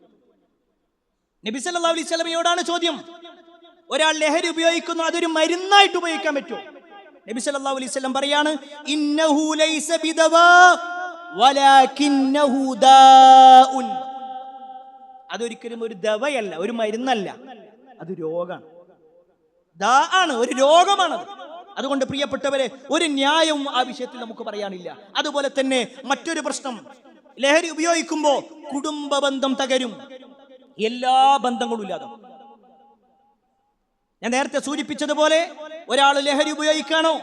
നബി സല്ലല്ലാഹു അലൈഹി വസല്ലമയോടാണ് ചോദ്യം. ഒരാൾ ലഹരി ഉപയോഗിക്കുന്നു, അതൊരു മരുന്നായിട്ട് ഉപയോഗിക്കാൻ പറ്റുമോ? നബി സല്ലല്ലാഹു അലൈഹി വസല്ലം പറയാണ്, ഇന്നഹു ലൈസ ബിദവാ വലാകിന്നഹു ദാഉൻ, അതൊരിക്കലും ഒരു ദവയല്ല, ഒരു മരുന്നല്ല, അത് രോഗമാണ്. ദാആണ്, ഒരു രോഗമാണ്. അതുകൊണ്ട് പ്രിയപ്പെട്ടവരെ, ഒരു ന്യായവും ആ വിഷയത്തിൽ നമുക്ക് പറയാനില്ല. അതുപോലെ തന്നെ മറ്റൊരു പ്രശ്നം, ലഹരി ഉപയോഗിക്കുമ്പോൾ കുടുംബ ബന്ധം തകരും, എല്ലാ ബന്ധങ്ങളും ഇല്ലാതെ. ഞാൻ നേരത്തെ സൂചിപ്പിച്ചതുപോലെ, ഒരാൾ ലഹരി ഉപയോഗിക്കാണോ,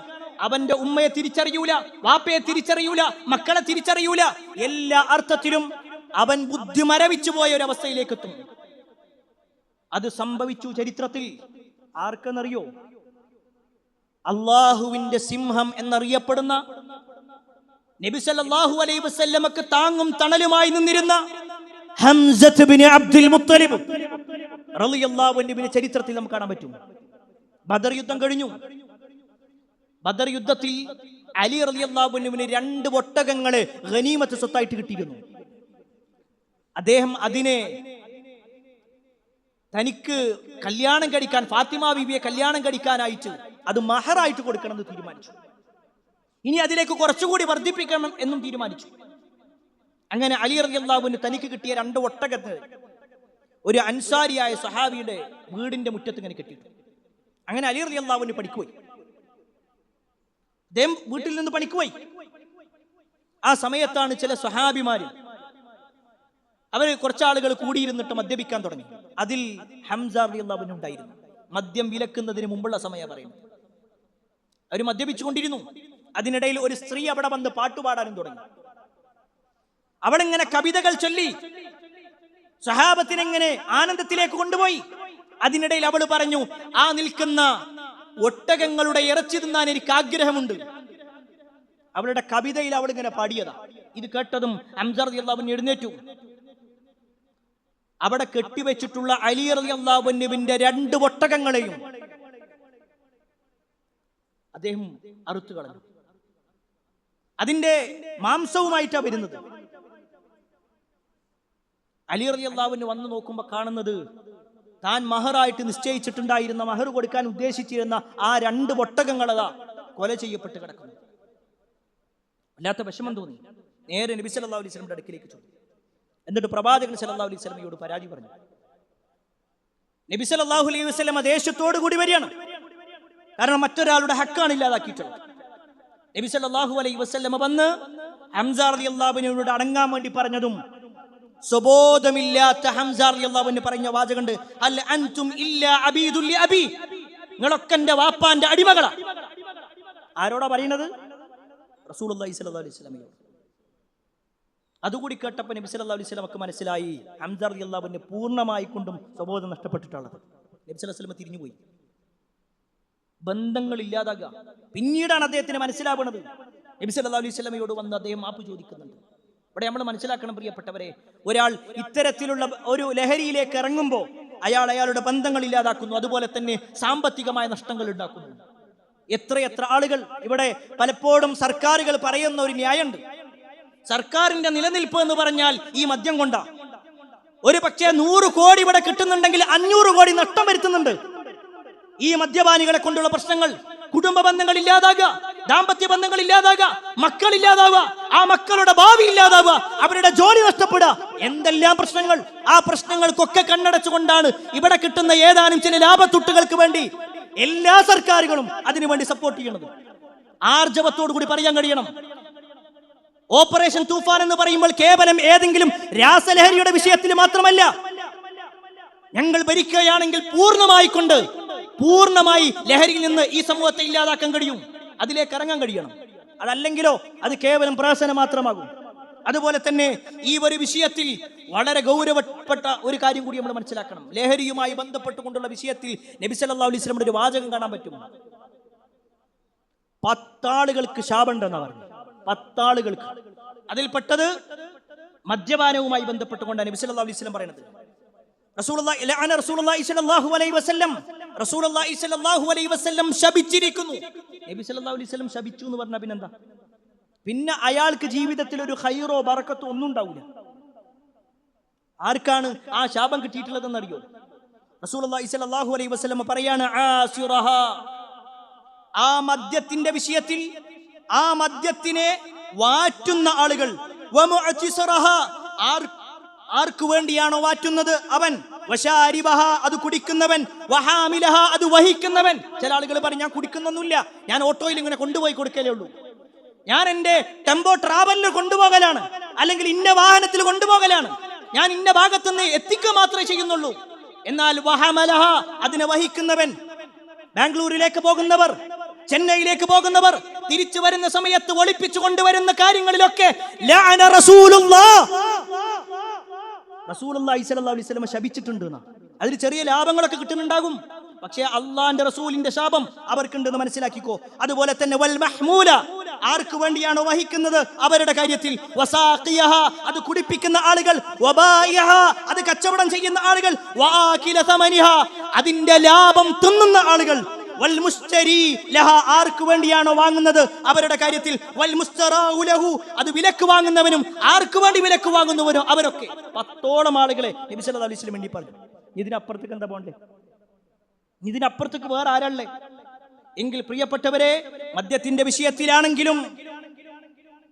അവന്റെ ഉമ്മയെ തിരിച്ചറിയൂല, വാപ്പയെ തിരിച്ചറിയൂല, മക്കളെ തിരിച്ചറിയൂല, എല്ലാ അർത്ഥത്തിലും അവൻ ബുദ്ധി മരവിച്ചു പോയ ഒരവസ്ഥയിലേക്ക് എത്തും. അത് സംഭവിച്ചു ചരിത്രത്തിൽ. ആർക്കെന്നറിയോ? അള്ളാഹുവിന്റെ സിംഹം എന്നറിയപ്പെടുന്ന, നബി സല്ലല്ലാഹു അലൈഹി വസല്ലമക്ക് താങ്ങും തണലുമായി നിന്നിരുന്ന ഹംസത്ത് ബിൻ അബ്ദുൽ മുത്തലിബ് റളിയല്ലാഹു അൻഹുവിന്റെ ചരിത്രത്തിൽ നമുക്ക് കാണാൻ പറ്റും. ബദർ യുദ്ധം കഴിഞ്ഞു. ബദർ യുദ്ധത്തിൽ അലി റളിയല്ലാഹു അൻഹുവിന് 2 ഒട്ടകങ്ങളെ ഗനീമത്ത് സ്വത്തായിട്ട് കിട്ടിയിരുന്നു. അദ്ദേഹം അതിനെ തനിക്ക് കല്യാണം കഴിക്കാൻ, ഫാത്തിമ ബീവിയെ കല്യാണം കഴിക്കാനായിട്ട് അത് മഹറായിട്ട് കൊടുക്കണമെന്ന് തീരുമാനിച്ചു. ഇനി അതിലേക്ക് കുറച്ചുകൂടി വർദ്ധിപ്പിക്കണം എന്നും തീരുമാനിച്ചു. അങ്ങനെ അലി റളിയല്ലാഹു അൻഹു തനിക്ക് കിട്ടിയ 2 ഒട്ടകത്തെ ഒരു അൻസാരിയായ സഹാബിയുടെ വീടിന്റെ മുറ്റത്ത് ഇങ്ങനെ കെട്ടിയിട്ടു. അങ്ങനെ അലി റളിയല്ലാഹു അൻഹു പണിക്കുപോയി. അദ്ദേഹം വീട്ടിൽ നിന്ന് പണിക്കുപോയി. ആ സമയത്താണ് ചില സഹാബിമാര്, അവർ കുറച്ചാളുകൾ കൂടിയിരുന്നിട്ട് മദ്യപിക്കാൻ തുടങ്ങി. അതിൽ ഹംസ റളിയല്ലാഹു അൻഹു ഉണ്ടായിരുന്നു. മദ്യം വിലക്കുന്നതിന് മുമ്പുള്ള സമയം പറയുന്നു. അവർ മദ്യപിച്ചുകൊണ്ടിരുന്നു. അതിനിടയിൽ ഒരു സ്ത്രീ അവിടെ വന്ന് പാട്ടുപാടാനും തുടങ്ങി. അവളിങ്ങനെ കവിതകൾ ചൊല്ലി സഹാബത്തിനെങ്ങനെ ആനന്ദത്തിലേക്ക് കൊണ്ടുപോയി. അതിനിടയിൽ അവൾ പറഞ്ഞു, ആ നിൽക്കുന്ന ഒട്ടകങ്ങളുടെ ഇറച്ചി തിന്നാൻ എനിക്ക് ആഗ്രഹമുണ്ട്. അവളുടെ കവിതയിൽ അവൾ ഇങ്ങനെ പാടിയതാ. ഇത് കേട്ടതും ഹംസ റളിയല്ലാഹു അൻഹു എഴുന്നേറ്റു. അവിടെ കെട്ടിവെച്ചിട്ടുള്ള അലി റളിയല്ലാഹു അൻഹുവിന്റെ 2 ഒട്ടകങ്ങളെയും അദ്ദേഹം അറുത്തു കളഞ്ഞു. അതിന്റെ മാംസവുമായിട്ടാണ് വരുന്നത്. അലി റളിയല്ലാഹു അൻഹു വന്നു നോക്കുമ്പോൾ കാണുന്നത് താൻ മഹറായിട്ട് നിശ്ചയിച്ചിട്ടുണ്ടായിരുന്ന, മഹർ കൊടുക്കാൻ ഉദ്ദേശിച്ചിരുന്ന ആ 2 ഒട്ടകങ്ങളതാ കൊല ചെയ്യപ്പെട്ട് കിടക്കുന്നു. വല്ലാത്ത വിഷമം തോന്നി. നേരെ നബി സല്ലല്ലാഹു അലൈഹി വസല്ലമയുടെ അടുക്കിലേക്ക് ചെന്നു. എന്നിട്ട് പ്രവാചകൻ സല്ലല്ലാഹു അലൈഹി വസല്ലമയോട് പരാതി പറഞ്ഞു. നബി സല്ലല്ലാഹു അലൈഹി വസല്ലമ ദേശത്തോടു കൂടി വരികയാണ്. കാരണം മറ്റൊരാളുടെ ഹക്കാണ് ഇല്ലാതാക്കിയിട്ടുള്ളത്. നബി സല്ലല്ലാഹു അലൈഹി വസല്ലമ വന്ന് ഹംസ റളിയല്ലാഹു അൻഹുവിനോട് അടങ്ങാൻ വേണ്ടി പറഞ്ഞതും സ്വബോധമില്ലാത്ത ഹംസ റളിയല്ലാഹു അൻഹു പറഞ്ഞ വാചകമുണ്ട്, അൽ അൻതും ഇല്ലാ അബീദുൽ ലി അബി, നിങ്ങളൊക്കെ എൻ്റെ വാപ്പാന്റെ അടിമകളാ. ആരോടാ പറയുന്നത്? റസൂലുള്ളാഹി സ്വല്ലല്ലാഹു അലൈഹി വസല്ലമയോട്. അതുകൂടി കേട്ടപ്പോൾ നബി സല്ലല്ലാഹു അലൈഹി വസല്ലമക്ക് മനസ്സിലായി ഹംസ റളിയല്ലാഹു അൻഹു പൂർണ്ണമായി കൊണ്ടും സ്വബോധം നഷ്ടപ്പെട്ടിട്ടുള്ളത്. നബി സല്ലല്ലാഹു അലൈഹി വസല്ലമ തിരിഞ്ഞുപോയി. ബന്ധങ്ങൾ ഇല്ലാതാകുക. പിന്നീടാണ് അദ്ദേഹത്തിന് മനസ്സിലാവുന്നത്. നബി സല്ലല്ലാഹു അലൈഹി വസല്ലമയോട് വന്ന് അദ്ദേഹം മാപ്പ് ചോദിക്കുന്നുണ്ട്. ഇവിടെ നമ്മൾ മനസ്സിലാക്കണം പ്രിയപ്പെട്ടവരെ, ഒരാൾ ഇത്തരത്തിലുള്ള ഒരു ലഹരിയിലേക്ക് ഇറങ്ങുമ്പോൾ അയാളുടെ ബന്ധങ്ങൾ ഇല്ലാതാക്കുന്നു, അതുപോലെ തന്നെ സാമ്പത്തികമായ നഷ്ടങ്ങൾ ഉണ്ടാക്കുന്നു. എത്രയെത്ര ആളുകൾ ഇവിടെ പലപ്പോഴും സർക്കാരുകൾ പറയുന്ന ഒരു ന്യായമുണ്ട്. സർക്കാരിന്റെ നിലനിൽപ്പ് എന്ന് പറഞ്ഞാൽ ഈ മദ്യം കൊണ്ടാ. ഒരു പക്ഷേ 100 കോടി ഇവിടെ കിട്ടുന്നുണ്ടെങ്കിൽ 500 കോടി നഷ്ടം വരുത്തുന്നുണ്ട്. ഈ മദ്യപാനികളെ കൊണ്ടുള്ള പ്രശ്നങ്ങൾ, കുടുംബ ബന്ധങ്ങൾ ഇല്ലാതാകുക, ദാമ്പത്യ ബന്ധങ്ങൾ ഇല്ലാതാകുക, മക്കൾ ഇല്ലാതാവുക, ആ മക്കളുടെ ഭാവി ഇല്ലാതാവുക, അവരുടെ ജോലി നഷ്ടപ്പെടുക, എന്തെല്ലാം പ്രശ്നങ്ങൾ. ആ പ്രശ്നങ്ങൾക്കൊക്കെ കണ്ണടച്ചുകൊണ്ടാണ് ഇവിടെ കിട്ടുന്ന ഏതാനും ചില ലാഭത്തുട്ടുകൾക്ക് വേണ്ടി എല്ലാ സർക്കാരുകളും അതിനുവേണ്ടി സപ്പോർട്ട് ചെയ്യണത്. ആർജവത്തോടു കൂടി പറയാൻ കഴിയണം. ഓപ്പറേഷൻ തൂഫാൻ എന്ന് പറയുമ്പോൾ കേവലം ഏതെങ്കിലും രാസലഹരിയുടെ വിഷയത്തിൽ മാത്രമല്ല, ഞങ്ങൾ ഭരിക്കുകയാണെങ്കിൽ പൂർണ്ണമായി ലഹരിയിൽ നിന്ന് ഈ സമൂഹത്തെ ഇല്ലാതാക്കാൻ കഴിയും. അതിലേക്ക് ഇറങ്ങാൻ കഴിയണം. അതല്ലെങ്കിലോ അത് കേവലം പ്രഹസനം മാത്രമാകും. അതുപോലെ തന്നെ ഈ ഒരു വിഷയത്തിൽ വളരെ ഗൗരവപ്പെട്ട ഒരു കാര്യം കൂടി നമ്മൾ മനസ്സിലാക്കണം. ലഹരിയുമായി ബന്ധപ്പെട്ടുകൊണ്ടുള്ള വിഷയത്തിൽ നബി സല്ലല്ലാഹു അലൈഹി വസല്ലമയുടെ ഒരു വാചകം കാണാൻ പറ്റും. 10 ആളുകൾക്ക് ശാപമുണ്ടെന്ന് പറഞ്ഞു. 10 ആളുകൾക്ക്. അതിൽപ്പെട്ടത് മദ്യപാനവുമായി ബന്ധപ്പെട്ടുകൊണ്ടാണ് നബി സല്ലല്ലാഹു അലൈഹി വസല്ലം പറയുന്നത്. റസൂലുള്ളാഹി സ്വല്ലല്ലാഹു അലൈഹി വസല്ലം ശപിച്ചിരിക്കുന്നു. നബി സല്ലല്ലാഹു അലൈഹി വസല്ലം ശപിച്ചു എന്ന് പറഞ്ഞാൽ പിന്നെന്താ? പിന്നെ അയാൾക്ക് ജീവിതത്തിൽ ഒരു ഖൈറോ ബറക്കത്തോ ഒന്നും ഉണ്ടാവില്ല. ആർക്കാണ് ആ ശാപം കിട്ടിയിട്ടുള്ളതെന്ന് അറിയോ? റസൂലുള്ളാഹി സ്വല്ലല്ലാഹു അലൈഹി വസല്ലം പറയാണ്, ആസിറഹാ, ആ മദ്യത്തിന്റെ വിഷയത്തിൽ ആ മദ്യത്തിനെ വാറ്റുന്ന ആളുകൾ, വമുഅ്തിസറഹാ, ആർക്ക് വേണ്ടിയാണോ വാറ്റുന്നത് അവൻ, വശാരിബഹ, അത് കുടിക്കുന്നവൻ, വഹാമിലഹ, അത് വഹിക്കുന്നവൻ. ചില ആളുകൾ പറയും, ഞാൻ കുടിക്കുന്നൊന്നുമില്ല, ഞാൻ ഓട്ടോയിൽ ഇങ്ങനെ കൊണ്ടുപോയി കൊടുക്കലേ ഉള്ളൂ, ഞാൻ എൻ്റെ ടെമ്പോ ട്രാവലിൽ കൊണ്ടുപോകലാണ്, അല്ലെങ്കിൽ ഇന്ന വാഹനത്തിൽ കൊണ്ടുപോകലാണ്, ഞാൻ ഇന്ന ഭാഗത്തുനിന്ന് എത്തിക്കുക മാത്രമേ ചെയ്യുന്നുള്ളൂ. എന്നാൽ വഹമലഹ, അതിനെ വഹിക്കുന്നവൻ, ബാംഗ്ലൂരിലേക്ക് പോകുന്നവർ, ചെന്നൈയിലേക്ക് പോകുന്നവർ, തിരിച്ചു വരുന്ന സമയത്ത് ഒളിപ്പിച്ചു കൊണ്ടുവരുന്ന കാര്യങ്ങളിലൊക്കെ ലഅന റസൂലുള്ളാഹി സ്വല്ലല്ലാഹു അലൈഹി വസല്ലം ശപിച്ചിട്ടുണ്ട്. അതിൽ ചെറിയ ലാഭങ്ങളൊക്കെ കിട്ടുന്നുണ്ടാകും, പക്ഷേ അള്ളാന്റെ റസൂലിന്റെ ശാപം അവർക്കുണ്ടെന്ന് മനസ്സിലാക്കിക്കോ. അതുപോലെ തന്നെ വൽ മഹ്മൂല, ആർക്ക് വേണ്ടിയാണോ വഹിക്കുന്നത് അവരുടെ കാര്യത്തിൽ, വസാഖിയഹ, അത് കുടിപ്പിക്കുന്ന ആളുകൾ, വബായിഹ, അത് കച്ചവടം ചെയ്യുന്ന ആളുകൾ, വആകില സമനിഹ, അതിന്റെ ലാഭം തിന്നുന്ന ആളുകൾ, വൽ മുസ്തരി ലഹ, ആർക്ക് വേണ്ടിയാണോ വാങ്ങുന്നത് അവരുടെ കാര്യത്തിൽ, വൽ മുസ്തറാഉ ലഹു, അത് വിലക്ക് വാങ്ങുന്നവനും ആർക്ക് വേണ്ടി വിലക്ക് വാങ്ങുന്നവനും, അവരൊക്കെ 10ഓളം ആളുകളെ നബി സല്ലല്ലാഹു അലൈഹി വസല്ലം വേണ്ടി പറഞ്ഞു. ഇതിനപ്പുറത്തേക്ക് എന്താ പോണ്ടേ? ഇതിനപ്പുറത്തേക്ക് വേറെ ആരല്ലേ? എങ്കിൽ പ്രിയപ്പെട്ടവരെ, മദ്യത്തിന്റെ വിഷയത്തിലാണെങ്കിലും,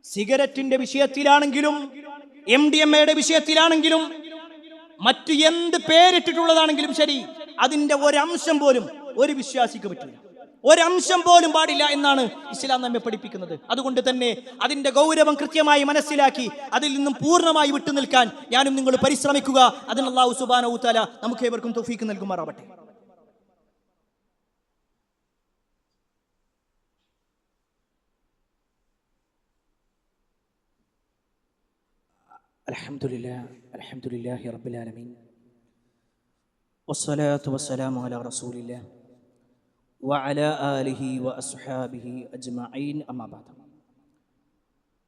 സിഗരറ്റിന്റെ വിഷയത്തിലാണെങ്കിലും, MDMA വിഷയത്തിലാണെങ്കിലും, മറ്റു എന്ത് പേരിട്ടിട്ടുള്ളതാണെങ്കിലും ശരി, അതിന്റെ ഒരംശം പോലും ഒരു വിശ്വാസിക്ക് പറ്റില്ല, ഒരംശം പോലും പാടില്ല എന്നാണ് ഇസ്ലാം നമ്മെ പഠിപ്പിക്കുന്നത്. അതുകൊണ്ട് തന്നെ അതിന്റെ ഗൗരവം കൃത്യമായി മനസ്സിലാക്കി അതിൽ നിന്നും പൂർണ്ണമായി വിട്ടുനിൽക്കാൻ ഞാനും നിങ്ങൾ പരിശ്രമിക്കുക. അതിന് അല്ലാഹു സുബ്ഹാനഹു വ തആല നമുക്ക് ഏവർക്കും തൗഫീഖ് നൽകുമാറാവട്ടെ. അൽഹംദുലില്ലാഹി റബ്ബിൽ ആലമീൻ, വസ്സലാത്തു വസ്സലാമു അലാ റസൂലില്ലാഹ് വഅലാ ആലിഹി വഅസ്ഹാബിഹി അജ്മഈൻ, അമ്മാ ബഅദ്.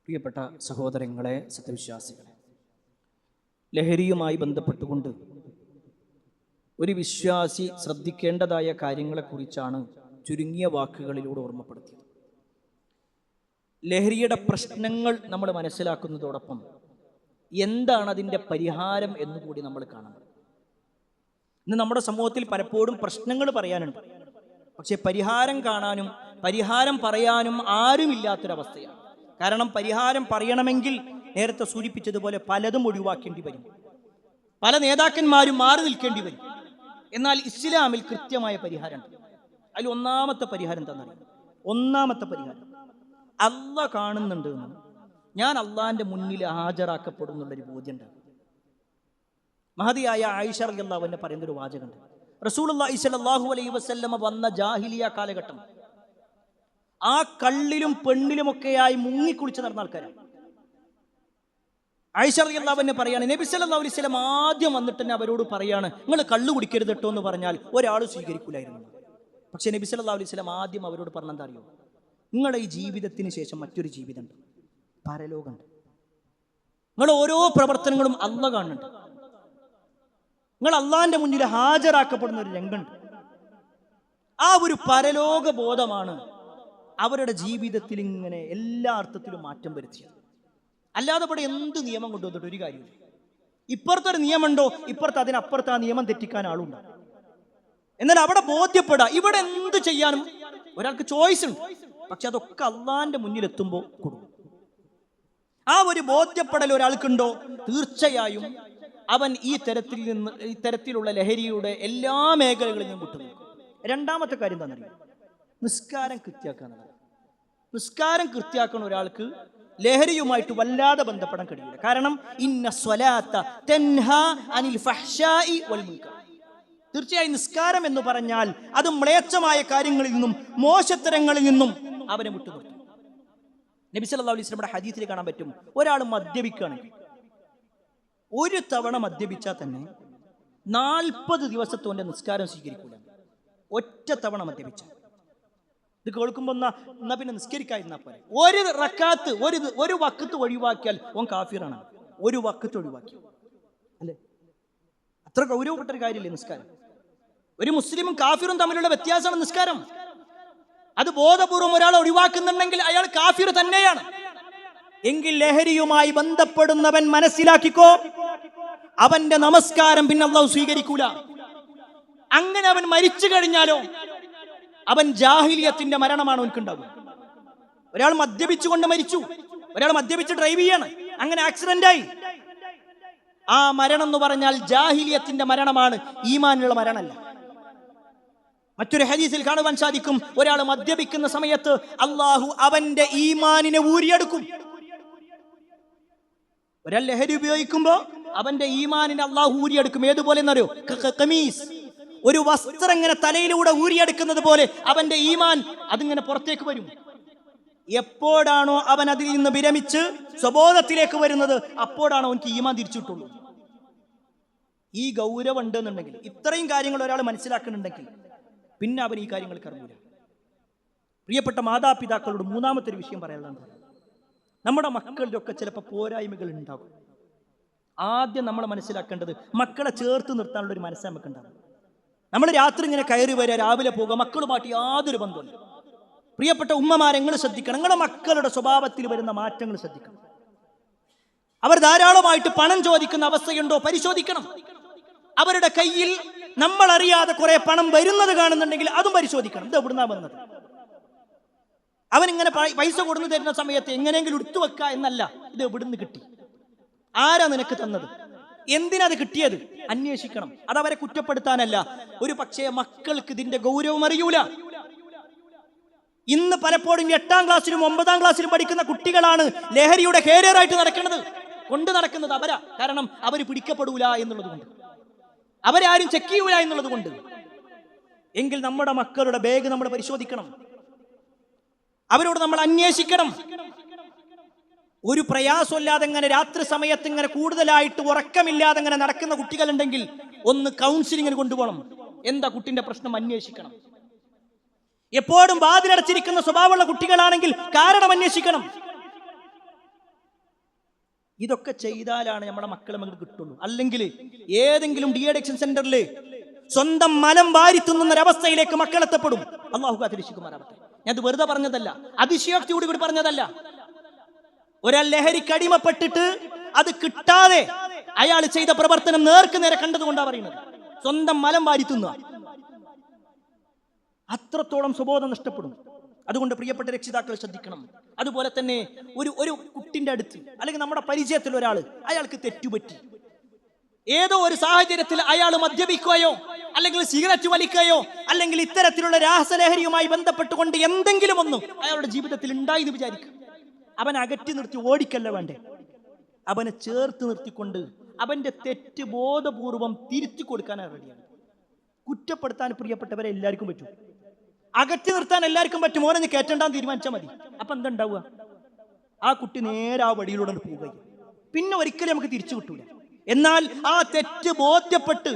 പ്രിയപ്പെട്ട സഹോദരങ്ങളെ, സത്യവിശ്വാസികളെ, ലഹരിയുമായി ബന്ധപ്പെട്ടുകൊണ്ട് ഒരു വിശ്വാസി ശ്രദ്ധിക്കേണ്ടതായ കാര്യങ്ങളെക്കുറിച്ചാണ് ചുരുങ്ങിയ വാക്കുകളിലൂടെ ഓർമ്മപ്പെടുത്തിയത്. ലഹരിയുടെ പ്രശ്നങ്ങൾ നമ്മൾ മനസ്സിലാക്കുന്നതോടൊപ്പം എന്താണ് അതിൻ്റെ പരിഹാരം എന്നുകൂടി നമ്മൾ കാണണം. ഇന്ന് നമ്മുടെ സമൂഹത്തിൽ പലപ്പോഴും പ്രശ്നങ്ങൾ പറയാനുണ്ട്, പക്ഷെ പരിഹാരം കാണാനും പരിഹാരം പറയാനും ആരുമില്ലാത്തൊരവസ്ഥയാണ്. കാരണം പരിഹാരം പറയണമെങ്കിൽ നേരത്തെ സൂചിപ്പിച്ചതുപോലെ പലതും ഒഴിവാക്കേണ്ടി വരും, പല നേതാക്കന്മാരും മാറി നിൽക്കേണ്ടി വരും. എന്നാൽ ഇസ്ലാമിൽ കൃത്യമായ പരിഹാരമുണ്ട്. അതിൽ ഒന്നാമത്തെ പരിഹാരം എന്താണെന്നറിയാം? ഒന്നാമത്തെ പരിഹാരം അള്ളാഹ് കാണുന്നുണ്ട് എന്നും ഞാൻ അള്ളാഹിന്റെ മുന്നിൽ ഹാജരാക്കപ്പെടുന്നുള്ളൊരു ബോധ്യമുണ്ട്. മഹദിയായ ആയിഷ റളിയല്ലാഹു അൻഹ പറയുന്നൊരു വാചകമുണ്ട്. റസൂലുള്ളാഹി സ്വല്ലല്ലാഹു അലൈഹി വസല്ലമ വന്ന ജാഹിലിയ കാലഘട്ടം ആ കള്ളിലും പെണ്ണിലുമൊക്കെയായി മുങ്ങിക്കുളിച്ച് നടന്ന ആൾക്കാരാണ്. ആയിഷ റളിയല്ലാഹു അൻഹ പറയാണ്, നബി സല്ലല്ലാഹു അലൈഹി വസല്ലം ആദ്യം വന്നിട്ട് തന്നെ അവരോട് പറയാണ്, നിങ്ങൾ കള്ളു കുടിക്കരുത് കേട്ടോ എന്ന് പറഞ്ഞാൽ ഒരാൾ സ്വീകരിക്കൂലായിരുന്നു. പക്ഷെ നബി സല്ലല്ലാഹു അലൈഹി വസല്ലം ആദ്യം അവരോട് പറഞ്ഞെന്താ അറിയോ? നിങ്ങളുടെ ഈ ജീവിതത്തിന് ശേഷം മറ്റൊരു ജീവിതമുണ്ട്, പരലോകമുണ്ട്. നിങ്ങളുടെ ഓരോ പ്രവർത്തനങ്ങളും അള്ളാഹ് കാണുന്നുണ്ട്. നിങ്ങൾ അള്ളാഹിന്റെ മുന്നിൽ ഹാജരാക്കപ്പെടുന്ന ഒരു രംഗമുണ്ട്. ആ ഒരു പരലോക ബോധമാണ് അവരുടെ ജീവിതത്തിൽ ഇങ്ങനെ എല്ലാ അർത്ഥത്തിലും മാറ്റം വരുത്തിയത്. അല്ലാതെ ഇവിടെ എന്ത് നിയമം കൊണ്ടുവന്നിട്ട് ഒരു കാര്യമില്ല. ഇപ്പുറത്തൊരു നിയമമുണ്ടോ, ഇപ്പുറത്ത് അതിനപ്പുറത്ത് ആ നിയമം തെറ്റിക്കാൻ ആളുണ്ട്. എന്നാൽ അവിടെ ബോധ്യപ്പെടാം, ഇവിടെ എന്ത് ചെയ്യാനും ഒരാൾക്ക് ചോയ്സ് ഉണ്ട്. പക്ഷെ അതൊക്കെ അള്ളാഹിന്റെ മുന്നിൽ എത്തുമ്പോൾ കൊടുക്കും. ആ ഒരു ബോധ്യപ്പെടൽ ഒരാൾക്കുണ്ടോ, തീർച്ചയായും അവൻ ഈ തരത്തിലുള്ള ലഹരിയുടെ എല്ലാ മേഖലകളിൽ നിന്നും വിട്ടുനിൽക്കും. രണ്ടാമത്തെ കാര്യം എന്താണെന്നറിയാം? നിസ്കാരം കൃത്യാക്കുക എന്നുള്ളത്. നിസ്കാരം കൃത്യാക്കുന്ന ഒരാൾക്ക് ലഹരിയുമായിട്ട് വല്ലാതെ ബന്ധപ്പെടാൻ കഴിയില്ല. കാരണം ഇന്ന സ്വലാത്ത തൻഹാ അനിൽ ഫഹ്ശാഇ വൽ മുൻകർ. തീർച്ചയായും നിസ്കാരം എന്ന് പറഞ്ഞാൽ അത് മ്ലേച്ഛമായ കാര്യങ്ങളിൽ നിന്നും മോശത്തരങ്ങളിൽ നിന്നും അവനെ വിട്ടുനിർത്തും. നബി സല്ലല്ലാഹു അലൈഹി വസല്ലമയുടെ ഹദീസിൽ കാണാൻ പറ്റും, ഒരാൾ മദ്യപിക്കുകയാണെങ്കിൽ ഒരു തവണ മദ്യപിച്ചാൽ തന്നെ 40 ദിവസത്തോന്റെ നിസ്കാരം സ്വീകരിക്കൂല. ഒറ്റ തവണ മദ്യപിച്ചാൽ. ഇത് കേൾക്കുമ്പോൾ എന്നാ പിന്നെ നിസ്കരിക്കാതിരുന്നാ പോലെ. ഒരു റക്കാത്ത് ഒരു വക്കത്ത് ഒഴിവാക്കിയാൽ ഓൻ കാഫിറാണ്. ഒരു വക്കത്ത് ഒഴിവാക്കി അല്ലേ? അത്ര ഗൗരവപ്പെട്ടൊരു കാര്യമില്ലേ നിസ്കാരം? ഒരു മുസ്ലിമും കാഫിറും തമ്മിലുള്ള വ്യത്യാസമാണ് നിസ്കാരം. അത് ബോധപൂർവം ഒരാൾ ഒഴിവാക്കുന്നുണ്ടെങ്കിൽ അയാൾ കാഫിർ തന്നെയാണ്. എങ്കിൽ ലഹരിയുമായി ബന്ധപ്പെടുന്നവൻ മനസ്സിലാക്കിക്കോ, അവന്റെ നമസ്കാരം പിന്നെ അല്ലാഹു സ്വീകരിക്കൂല. അങ്ങനെ അവൻ മരിച്ചു കഴിഞ്ഞാലോ അവൻ ജാഹിലിയത്തിന്റെ മരണമാണ് അവൻക്കുണ്ടാവുക. ഒരാൾ മദ്യപിച്ചുകൊണ്ട് മരിച്ചു, ഒരാൾ മദ്യപിച്ച് ഡ്രൈവ് ചെയ്യാണ്, അങ്ങനെ ആക്സിഡന്റ് ആയി. ആ മരണം എന്ന് പറഞ്ഞാൽ ജാഹിലിയത്തിന്റെ മരണമാണ്, ഈമാനുള്ള മരണമല്ല. മറ്റൊരു ഹദീസിൽ കാണുവാൻ സാധിക്കും, ഒരാൾ മദ്യപിക്കുന്ന സമയത്ത് അള്ളാഹു അവന്റെ ഈമാനിനെ ഊരിയെടുക്കും. ഒരാൾ ലഹരി ഉപയോഗിക്കുമ്പോ അവന്റെ ഈമാനിനെ അള്ളാഹു ഊരിയെടുക്കും. ഏതുപോലെ എന്നറിയോ? ഖമീസ്, ഒരു വസ്ത്രം ഇങ്ങനെ തലയിലൂടെ ഊരിയെടുക്കുന്നത് പോലെ അവന്റെ ഈമാൻ അതിങ്ങനെ പുറത്തേക്ക് വരും. എപ്പോഴാണോ അവൻ അതിൽ നിന്ന് വിരമിച്ച് സ്വബോധത്തിലേക്ക് വരുന്നത്, അപ്പോഴാണോ അവൻക്ക് ഈമാൻ തിരിച്ചിട്ടുള്ളൂ. ഈ ഗൗരവം ഉണ്ടെന്നുണ്ടെങ്കിൽ, ഇത്രയും കാര്യങ്ങൾ ഒരാൾ മനസ്സിലാക്കുന്നുണ്ടെങ്കിൽ പിന്നെ അവൻ ഈ കാര്യങ്ങൾക്ക് അറിയില്ല. പ്രിയപ്പെട്ട മാതാപിതാക്കളോട് മൂന്നാമത്തെ ഒരു വിഷയം പറയാനുള്ളത്, നമ്മുടെ മക്കളുടെ ഒക്കെ ചിലപ്പോൾ പോരായ്മകൾ ഉണ്ടാകും. ആദ്യം നമ്മൾ മനസ്സിലാക്കേണ്ടത് മക്കളെ ചേർത്ത് നിർത്താനുള്ള ഒരു മനസ്സ് നമുക്ക് ഉണ്ടാകും. നമ്മൾ രാത്രി ഇങ്ങനെ കയറി വരിക, രാവിലെ പോകുക, മക്കളുമായിട്ട് യാതൊരു ബന്ധമില്ല. പ്രിയപ്പെട്ട ഉമ്മമാരെ നിങ്ങൾ ശ്രദ്ധിക്കണം, നിങ്ങളുടെ മക്കളുടെ സ്വഭാവത്തിൽ വരുന്ന മാറ്റങ്ങൾ ശ്രദ്ധിക്കണം. അവർ ധാരാളമായിട്ട് പണം ചോദിക്കുന്ന അവസ്ഥയുണ്ടോ പരിശോധിക്കണം. അവരുടെ കയ്യിൽ നമ്മൾ അറിയാതെ കുറെ പണം വരുന്നത് കാണുന്നുണ്ടെങ്കിൽ അതും പരിശോധിക്കണം. ഇത് എവിടുന്നാ വന്നത്? അവനിങ്ങനെ പൈസ കൊടുന്നു തരുന്ന സമയത്ത് എങ്ങനെയെങ്കിലും എടുത്തു വെക്ക എന്നല്ല, ഇത് എവിടുന്ന് കിട്ടി, ആരാ നിനക്ക് തന്നത്, എന്തിനത് കിട്ടിയത്, അന്വേഷിക്കണം. അതവരെ കുറ്റപ്പെടുത്താനല്ല. ഒരു പക്ഷേ മക്കൾക്ക് ഇതിന്റെ ഗൗരവം അറിയൂല. ഇന്ന് പലപ്പോഴും 8ാം ക്ലാസ്സിലും 9ാം ക്ലാസ്സിലും പഠിക്കുന്ന കുട്ടികളാണ് ലഹരിയുടെ കേരിയറായിട്ട് നടക്കുന്നത്, കൊണ്ടു നടക്കുന്നത് അവരാ. കാരണം അവർ പിടിക്കപ്പെടൂല എന്നുള്ളത് കൊണ്ട്, അവരാരും ചെക്ക് ചെയ്യൂല എന്നുള്ളത് കൊണ്ട്. എങ്കിൽ നമ്മുടെ മക്കളുടെ ബാഗ് നമ്മൾ പരിശോധിക്കണം, അവരോട് നമ്മൾ അന്വേഷിക്കണം. ഒരു പ്രയാസമില്ലാതെ ഇങ്ങനെ രാത്രി സമയത്ത് ഇങ്ങനെ കൂടുതലായിട്ട് ഉറക്കമില്ലാതെ ഇങ്ങനെ നടക്കുന്ന കുട്ടികളുണ്ടെങ്കിൽ ഒന്ന് കൗൺസിലിങ്ങിന് കൊണ്ടുപോകണം. എന്താ കുട്ടിന്റെ പ്രശ്നം അന്വേഷിക്കണം. എപ്പോഴും വാതിലടച്ചിരിക്കുന്ന സ്വഭാവമുള്ള കുട്ടികളാണെങ്കിൽ കാരണം അന്വേഷിക്കണം. ഇതൊക്കെ ചെയ്താലാണ് നമ്മുടെ മക്കളെ നമുക്ക് കിട്ടുള്ളൂ. അല്ലെങ്കിൽ ഏതെങ്കിലും ഡി അഡിക്ഷൻ സെന്ററിൽ സ്വന്തം മലം വാരി തിന്നുന്നൊരവസ്ഥയിലേക്ക് മക്കളെത്തപ്പെടും. അള്ളാഹു കാത്തിരക്ഷിക്കുമാറാവട്ടെ. ഞാൻ ഇത് വെറുതെ പറഞ്ഞതല്ല, അതിശയോക്തിയോട് കൂടി പറഞ്ഞതല്ല. ഒരാൾ ലഹരിക്ക് അടിമപ്പെട്ടിട്ട് അത് കിട്ടാതെ അയാൾ ചെയ്ത പ്രവർത്തനം നേർക്ക് നേരെ കണ്ടതുകൊണ്ടാണ് പറയുന്നത്. സ്വന്തം മലം വാരി തിന്നുക, അത്രത്തോളം സ്വബോധം നഷ്ടപ്പെടും. അതുകൊണ്ട് പ്രിയപ്പെട്ട രക്ഷിതാക്കൾ ശ്രദ്ധിക്കണം. അതുപോലെ തന്നെ ഒരു കുട്ടിന്റെ അടുത്ത് അല്ലെങ്കിൽ നമ്മുടെ പരിചയത്തിൽ ഒരാൾ, അയാൾക്ക് തെറ്റുപറ്റി, ഏതോ ഒരു സാഹചര്യത്തിൽ അയാൾ മദ്യപിക്കുകയോ അല്ലെങ്കിൽ സിഗരറ്റ് വലിക്കുകയോ അല്ലെങ്കിൽ ഇത്തരത്തിലുള്ള രാസലഹരിയുമായി ബന്ധപ്പെട്ടുകൊണ്ട് എന്തെങ്കിലും ഒന്നും അയാളുടെ ജീവിതത്തിൽ ഉണ്ടായി എന്ന് വിചാരിക്കുക. അവൻ അകറ്റി നിർത്തി ഓടിക്കല്ല വേണ്ടേ, അവനെ ചേർത്ത് നിർത്തിക്കൊണ്ട് അവന്റെ തെറ്റ് ബോധപൂർവം തിരുത്തി കൊടുക്കാനാണ് റെഡിയാണ്. കുറ്റപ്പെടുത്താൻ പ്രിയപ്പെട്ടവരെ എല്ലാവർക്കും പറ്റും, അകറ്റി നിർത്താൻ എല്ലാവർക്കും പറ്റും. ഓരോ കയറ്റണ്ടാന്ന് തീരുമാനിച്ചാൽ മതി. അപ്പൊ എന്തുണ്ടാവുക? ആ കുട്ടി നേരെ ആ വഴിയിലൂടെ പോവുകയും പിന്നെ ഒരിക്കലും നമുക്ക് തിരിച്ചു കിട്ടൂല. എന്നാൽ ആ തെറ്റ് ബോധ്യപ്പെട്ട്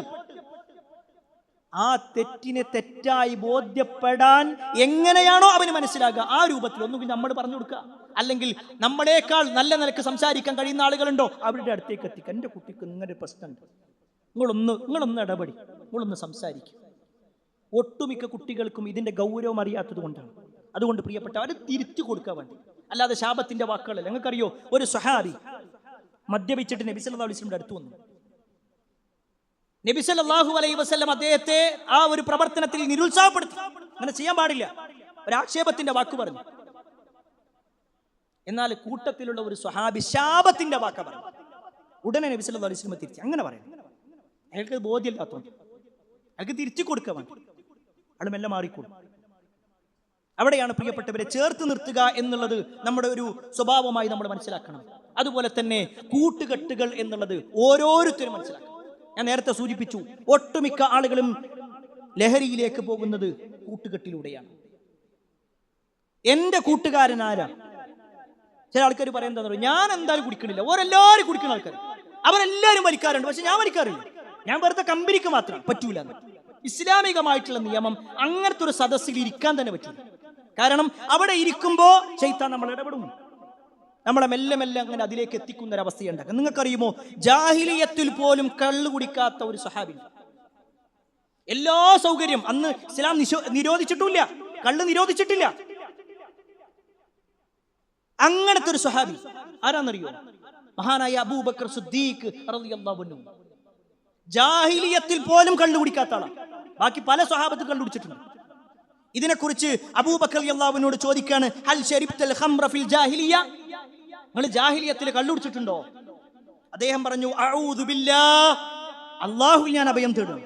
ആ തെറ്റിനെ തെറ്റായി ബോധ്യപ്പെടാൻ എങ്ങനെയാണോ അവന് മനസ്സിലാകുക ആ രൂപത്തിൽ ഒന്നുകിൽ നമ്മൾ പറഞ്ഞു കൊടുക്കുക, അല്ലെങ്കിൽ നമ്മളെക്കാൾ നല്ല നിലക്ക് സംസാരിക്കാൻ കഴിയുന്ന ആളുകളുണ്ടോ അവരുടെ അടുത്തേക്ക് എത്തിക്കുക. എൻ്റെ കുട്ടിക്ക് ഇങ്ങനെ ഒരു പ്രശ്നമുണ്ട്, നിങ്ങളൊന്ന് ഇടപെടി, നിങ്ങളൊന്ന് സംസാരിക്കും. ഒട്ടുമിക്ക കുട്ടികൾക്കും ഇതിന്റെ ഗൗരവം അറിയാത്തത് കൊണ്ടാണ്. അതുകൊണ്ട് പ്രിയപ്പെട്ട അവർ തിരുത്തി കൊടുക്കാൻ വേണ്ടി, അല്ലാതെ ശാപത്തിന്റെ വാക്കുകളല്ല. നിങ്ങൾക്കറിയോ, ഒരു സ്വഹാബി മദ്യപിച്ചിട്ട് നബി സല്ലല്ലാഹു അലൈഹി വസല്ലമയുടെ അടുത്ത് വന്നു. നബി സല്ലല്ലാഹു അലൈഹി വസല്ലം അദ്ദേഹത്തെ ആ ഒരു പ്രവർത്തനത്തിൽ നിരുത്സാഹപ്പെടുത്തി. അങ്ങനെ ചെയ്യാൻ പാടില്ല, ഒരാക്ഷേപത്തിന്റെ വാക്ക് പറഞ്ഞു. എന്നാൽ കൂട്ടത്തിലുള്ള ഒരു സ്വഹാബി ശാപത്തിന്റെ വാക്ക പറഞ്ഞു. ഉടനെ നബി സല്ലല്ലാഹു അലൈഹി വസല്ലം തിരിച്ചു അങ്ങനെ പറയണം. അയാൾക്ക് ബോധ്യമില്ലാത്തതുകൊണ്ട് അയാൾക്ക് തിരിച്ചു കൊടുക്കാൻ വേണ്ടി അയാൾ മെല്ലെ മാറിക്കൂടും. അവിടെയാണ് പ്രിയപ്പെട്ടവരെ ചേർത്ത് നിർത്തുക എന്നുള്ളത് നമ്മുടെ ഒരു സ്വഭാവമായി നമ്മൾ മനസ്സിലാക്കണം. അതുപോലെ തന്നെ കൂട്ടുകെട്ടുകൾ എന്നുള്ളത് ഓരോരുത്തരും മനസ്സിലാക്കണം. ഞാൻ നേരത്തെ സൂചിപ്പിച്ചു, ഒട്ടുമിക്ക ആളുകളും ലഹരിയിലേക്ക് പോകുന്നത് കൂട്ടുകെട്ടിലൂടെയാണ്. എന്റെ കൂട്ടുകാരൻ ആരാ? ചില ആൾക്കാർ പറയുന്നത്, ഞാൻ എന്തായാലും കുടിക്കണില്ല, ഓരെല്ലാവരും കുടിക്കുന്ന ആൾക്കാർ, അവരെല്ലാവരും വലിക്കാറുണ്ട്, പക്ഷെ ഞാൻ വലിക്കാറില്ല, ഞാൻ വെറുതെ കമ്പനിക്ക് മാത്രം പറ്റൂല. ഇസ്ലാമികമായിട്ടുള്ള നിയമം അങ്ങനത്തെ ഒരു സദസ്സിൽ ഇരിക്കാൻ തന്നെ പറ്റില്ല. കാരണം അവിടെ ഇരിക്കുമ്പോ ശൈത്താൻ നമ്മൾ ഇടപെടും, നമ്മളെ മെല്ലെ മെല്ലെ അങ്ങനെ അതിലേക്ക് എത്തിക്കുന്ന ഒരു അവസ്ഥയുണ്ടാകും. നിങ്ങൾക്കറിയുമോ, ജാഹിലിയത്തിൽ പോലും കള്ളു കുടിക്കാത്ത ഒരു സ്വഹാബി, എല്ലാ സൗകര്യം അന്ന് ഇസ്ലാം നിരോധിച്ചിട്ടില്ല, കള്ള് നിരോധിച്ചിട്ടില്ല. അങ്ങനത്തെ ഒരു സ്വഹാബി ആരാന്നറിയോ? മഹാനായ അബൂബക്കർ സിദ്ദീഖ് റളിയല്ലാഹു അൻഹു. ജാഹിലിയത്തിൽ പോലും കള്ളു കുടിക്കാത്ത ആളാണ്. ബാക്കി പല സ്വഹാബത്തും കള്ളു കുടിച്ചിട്ടുണ്ട്. ഇതിനെക്കുറിച്ച് അബൂബക്കർ റളിയല്ലാഹു അൻഹുവിനോട് ചോദിക്കാണ്, ഹൽ ശരിബ്തൽ ഖംറ ഫിൽ ജാഹിലിയ, നിങ്ങൾ ജാഹിലിയത്തിൽ കള്ളു കുടിച്ചിട്ടുണ്ടോ? അദ്ദേഹം പറഞ്ഞു, അഊദു ബില്ലാഹ്, അല്ലാഹുവിൽ ഞാൻ അഭയം തേടുന്നു,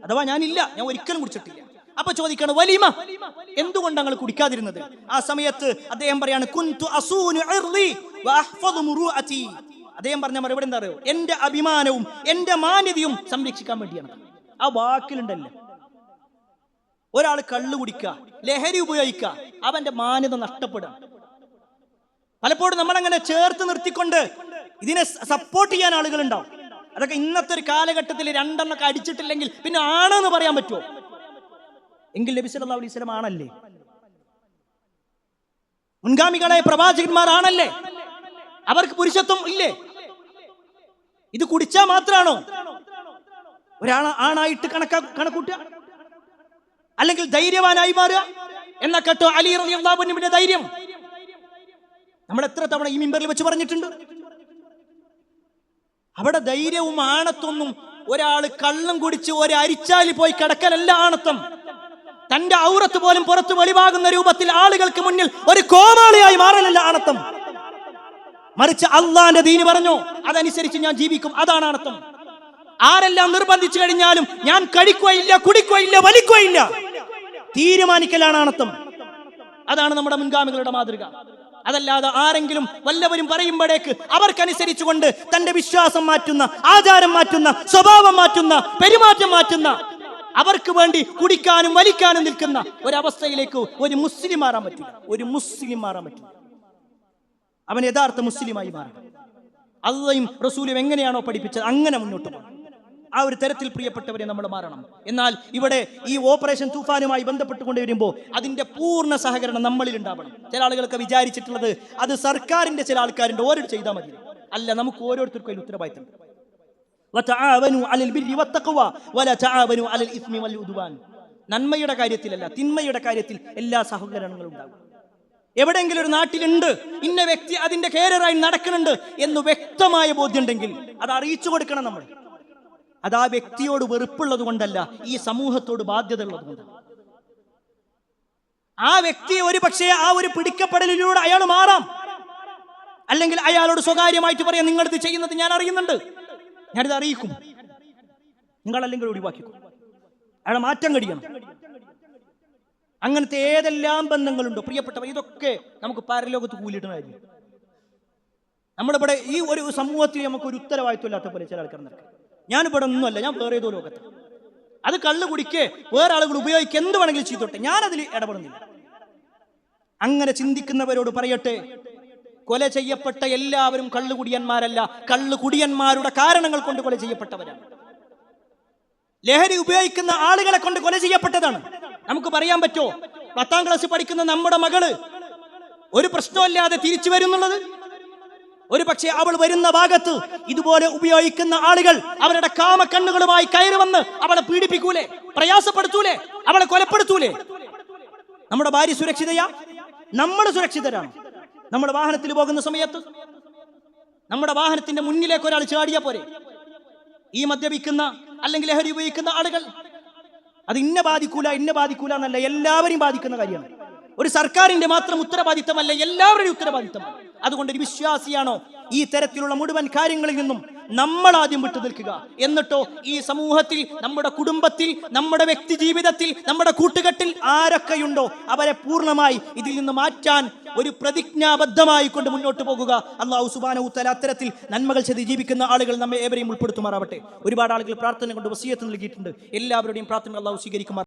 അഥവാ ഞാനില്ല, ഞാൻ ഒരിക്കലും കുടിച്ചിട്ടില്ല. അപ്പൊ ചോദിക്കാണ്, വലിമ, എന്തുകൊണ്ട് ഞങ്ങൾ കുടിക്കാതിരുന്നത്? ആ സമയത്ത് അദ്ദേഹം പറയാണ്, കുൻതു അസൂനു ഇർളി വഅഹ്ഫദു മുറൂഅതി. അദ്ദേഹം പറഞ്ഞ മറുപടി എന്താ അറിയോ? എന്റെ അഭിമാനവും എന്റെ മാന്യതയും സംരക്ഷിക്കാൻ വേണ്ടിയാണ്. ആ വാക്കിലുണ്ടല്ലോ, ഒരാൾ കള്ളു കുടിക്കുക, ലഹരി ഉപയോഗിക്കുക, അവന്റെ മാന്യത നഷ്ടപ്പെടുക. പലപ്പോഴും നമ്മളങ്ങനെ ചേർത്ത് നിർത്തിക്കൊണ്ട് ഇതിനെ സപ്പോർട്ട് ചെയ്യാൻ ആളുകളുണ്ടാവും. അതൊക്കെ ഇന്നത്തെ ഒരു കാലഘട്ടത്തിൽ രണ്ടെണ്ണൊക്കെ അടിച്ചിട്ടില്ലെങ്കിൽ പിന്നെ ആണെന്ന് പറയാൻ പറ്റുമോ? എങ്കിൽ നബി സല്ലല്ലാഹു അലൈഹി വസല്ലം ആണല്ലേ, മുൻഗാമികളായ പ്രവാചകന്മാർ ആണല്ലേ, അവർക്ക് പുരുഷത്വം ഇല്ലേ? ഇത് കുടിച്ചാൽ മാത്രമാണോ ഒരാൾ ആണായിട്ട് കണക്കൂട്ടുക? അല്ലെങ്കിൽ ധൈര്യവാനായി മാറുക എന്നാ കേട്ടോ അലി റളിയല്ലാഹു അൻഹുവിന്റെ ധൈര്യം നമ്മൾ എത്ര തവണ ഈ മിമ്പറിൽ വെച്ച് പറഞ്ഞിട്ടുണ്ട്. അവിടെ ധൈര്യവും ആണത്വമൊന്നും ഒരാൾ കള്ളം കുടിച്ച് ഒരു അരിച്ചാലി പോയി കിടക്കലല്ല ആണത്വം. തന്റെ ഔറത്ത് പോലും പുറത്ത് വെളിവാകുന്ന രൂപത്തിൽ ആളുകൾക്ക് മുന്നിൽ ഒരു കോമാളിയായി മാറലല്ല ആണത്വം. മറിച്ച് അള്ളാന്റെ ദീന് പറഞ്ഞു, അതനുസരിച്ച് ഞാൻ ജീവിക്കും, അതാണ് ആണത്വം. ആരെല്ലാം നിർബന്ധിച്ചു കഴിഞ്ഞാലും ഞാൻ കഴിക്കുകയില്ല, കുടിക്കുകയില്ല, വലിക്കുകയില്ല, തീരുമാനിക്കലാണ് ആണത്വം. അതാണ് നമ്മുടെ മുൻഗാമികളുടെ മാതൃക. അതല്ലാതെ ആരെങ്കിലും വല്ലവരും പറയുമ്പോഴേക്ക് അവർക്കനുസരിച്ചുകൊണ്ട് തന്റെ വിശ്വാസം മാറ്റുന്ന, ആചാരം മാറ്റുന്ന, സ്വഭാവം മാറ്റുന്ന, പെരുമാറ്റം മാറ്റുന്ന, അവർക്ക് വേണ്ടി കുടിക്കാനും വലിക്കാനും നിൽക്കുന്ന ഒരവസ്ഥയിലേക്ക് ഒരു മുസ്ലിം മാറാൻ പറ്റില്ല. ഒരു മുസ്ലിം മാറാൻ പറ്റില്ല. അവൻ യഥാർത്ഥ മുസ്ലിമായി മാറണം. അള്ളയും റസൂലും എങ്ങനെയാണോ പഠിപ്പിച്ചത് അങ്ങനെ മുന്നോട്ട് പോകണം. ആ ഒരു തരത്തിൽ പ്രിയപ്പെട്ടവരെ നമ്മൾ മാറണം. എന്നാൽ ഇവിടെ ഈ ഓപ്പറേഷൻ തൂഫാനുമായി ബന്ധപ്പെട്ടുകൊണ്ട് വരുമ്പോൾ അതിന്റെ പൂർണ്ണ സഹകരണം നമ്മളിൽ ഉണ്ടാവണം. ചില ആളുകളൊക്കെ വിചാരിച്ചിട്ടുള്ളത് അത് സർക്കാരിന്റെ ചില ആൾക്കാരുണ്ട്, ഓരോട് ചെയ്താൽ മതി. അല്ല, നമുക്ക് ഓരോരുത്തർക്കും അതിൽ ഉത്തരവാദിത്തമുണ്ട്. വതആവനു അലൽ ബിർരി വത്തഖ്വ വലാ തആവനു അലൽ ഇസ്മി വൽ ഉദ്വാൻ. നന്മയുടെ കാര്യത്തിലല്ല, തിന്മയുടെ കാര്യത്തിൽ എല്ലാ സഹകരണങ്ങളും ഉണ്ടാകും. എവിടെയെങ്കിലും ഒരു നാട്ടിലുണ്ട് ഇന്ന വ്യക്തി അതിന്റെ കേരറായി നടക്കുന്നുണ്ട് എന്ന് വ്യക്തമായ ബോധ്യമുണ്ടെങ്കിൽ അത് അറിയിച്ചു കൊടുക്കണം നമ്മൾ. അത് ആ വ്യക്തിയോട് വെറുപ്പുള്ളത് കൊണ്ടല്ല, ഈ സമൂഹത്തോട് ബാധ്യത ഉള്ളത് കൊണ്ടാണ്. ആ വ്യക്തിയെ ഒരു പക്ഷേ ആ ഒരു പിടിക്കപ്പെടലിലൂടെ അയാൾ മാറാം. അല്ലെങ്കിൽ അയാളോട് സ്വകാര്യമായിട്ട് പറയാം, നിങ്ങളിത് ചെയ്യുന്നത് ഞാൻ അറിയുന്നുണ്ട്, ഞാനിത് അറിയിക്കും, നിങ്ങളല്ലെങ്കിൽ ഒഴിവാക്കിക്കും. അയാളെ മാറ്റം കഴിയണം. അങ്ങനത്തെ ഏതെല്ലാം ബന്ധങ്ങളുണ്ടോ പ്രിയപ്പെട്ടവർ, ഇതൊക്കെ നമുക്ക് പരലോകത്ത് കൂലിയിടുന്നതായിരിക്കും. നമ്മളിവിടെ ഈ ഒരു സമൂഹത്തിൽ നമുക്ക് ഒരു ഉത്തരവാദിത്വം ഇല്ലാത്ത പോലെ ചില ആൾക്കാർ നടക്കും. ഞാനിവിടെ ഒന്നുമല്ല, ഞാൻ വേറെ ഏതോ ലോകത്ത്. അത് കള്ള് കുടിക്കേ വേറെ ആളുകൾ ഉപയോഗിക്കുക എന്ത് വേണമെങ്കിലും ചെയ്തോട്ടെ, ഞാനതിൽ ഇടപെടുന്നില്ല. അങ്ങനെ ചിന്തിക്കുന്നവരോട് പറയട്ടെ, കൊല ചെയ്യപ്പെട്ട എല്ലാവരും കള്ളുകുടിയന്മാരല്ല, കള്ളുകുടിയന്മാരുടെ കാരണങ്ങൾ കൊണ്ട് കൊല ചെയ്യപ്പെട്ടവരാണ്. ലഹരി ഉപയോഗിക്കുന്ന ആളുകളെ കൊണ്ട് കൊല ചെയ്യപ്പെട്ടതാണ്. നമുക്ക് പറയാൻ പറ്റുമോ 10ാം ക്ലാസ് പഠിക്കുന്ന നമ്മുടെ മകള് ഒരു പ്രശ്നമില്ലാതെ തിരിച്ചു വരുന്നുള്ളത്? ഒരു പക്ഷേ അവൾ വരുന്ന ഭാഗത്ത് ഇതുപോലെ ഉപയോഗിക്കുന്ന ആളുകൾ അവരുടെ കാമക്കണ്ണുകളുമായി കയറി വന്ന് അവളെ പീഡിപ്പിക്കൂലേ, പ്രയാസപ്പെടുത്തൂലേ, അവളെ കൊലപ്പെടുത്തൂലേ? നമ്മുടെ ഭാര്യ സുരക്ഷിതയാ? നമ്മൾ സുരക്ഷിതരാണ്. നമ്മുടെ വാഹനത്തിൽ പോകുന്ന സമയത്ത് നമ്മുടെ വാഹനത്തിന്റെ മുന്നിലേക്ക് ഒരാൾ ചാടിയാ പോരെ? ഈ മദ്യപിക്കുന്ന അല്ലെങ്കിൽ ലഹരി ഉപയോഗിക്കുന്ന ആളുകൾ അത് ഇന്ന ബാധിക്കൂല എന്നല്ല, എല്ലാവരെയും ബാധിക്കുന്ന കാര്യമാണ്. ഒരു സർക്കാരിന്റെ മാത്രം ഉത്തരവാദിത്തമല്ല, എല്ലാവരുടെയും ഉത്തരവാദിത്തമാണ്. അതുകൊണ്ട് ഒരു വിശ്വാസിയാണോ ഈ തരത്തിലുള്ള മുഴുവൻ കാര്യങ്ങളിൽ നിന്നും നമ്മൾ ആദ്യം വിട്ടു നിൽക്കുക. എന്നിട്ടോ ഈ സമൂഹത്തിൽ, നമ്മുടെ കുടുംബത്തിൽ, നമ്മുടെ വ്യക്തി ജീവിതത്തിൽ, നമ്മുടെ കൂട്ടുകെട്ടിൽ ആരൊക്കെയുണ്ടോ അവരെ പൂർണ്ണമായി ഇതിൽ നിന്ന് മാറ്റാൻ ഒരു പ്രതിജ്ഞാബദ്ധമായി കൊണ്ട് മുന്നോട്ട് പോകുക. അല്ലാഹു സുബ്ഹാനഹു വ തആല അത്തരത്തിൽ നന്മകൾ ചെയ്ത് ജീവിക്കുന്ന ആളുകൾ നമ്മെ ഏവരെയും ഉൾപ്പെടുത്തുമാറാവട്ടെ. ഒരുപാട് ആളുകൾ പ്രാർത്ഥന കൊണ്ട് വസിയത്ത് നൽകിയിട്ടുണ്ട്. എല്ലാവരുടെയും പ്രാർത്ഥന അല്ലാഹു സ്വീകരിക്കുമാറാവട്ടെ.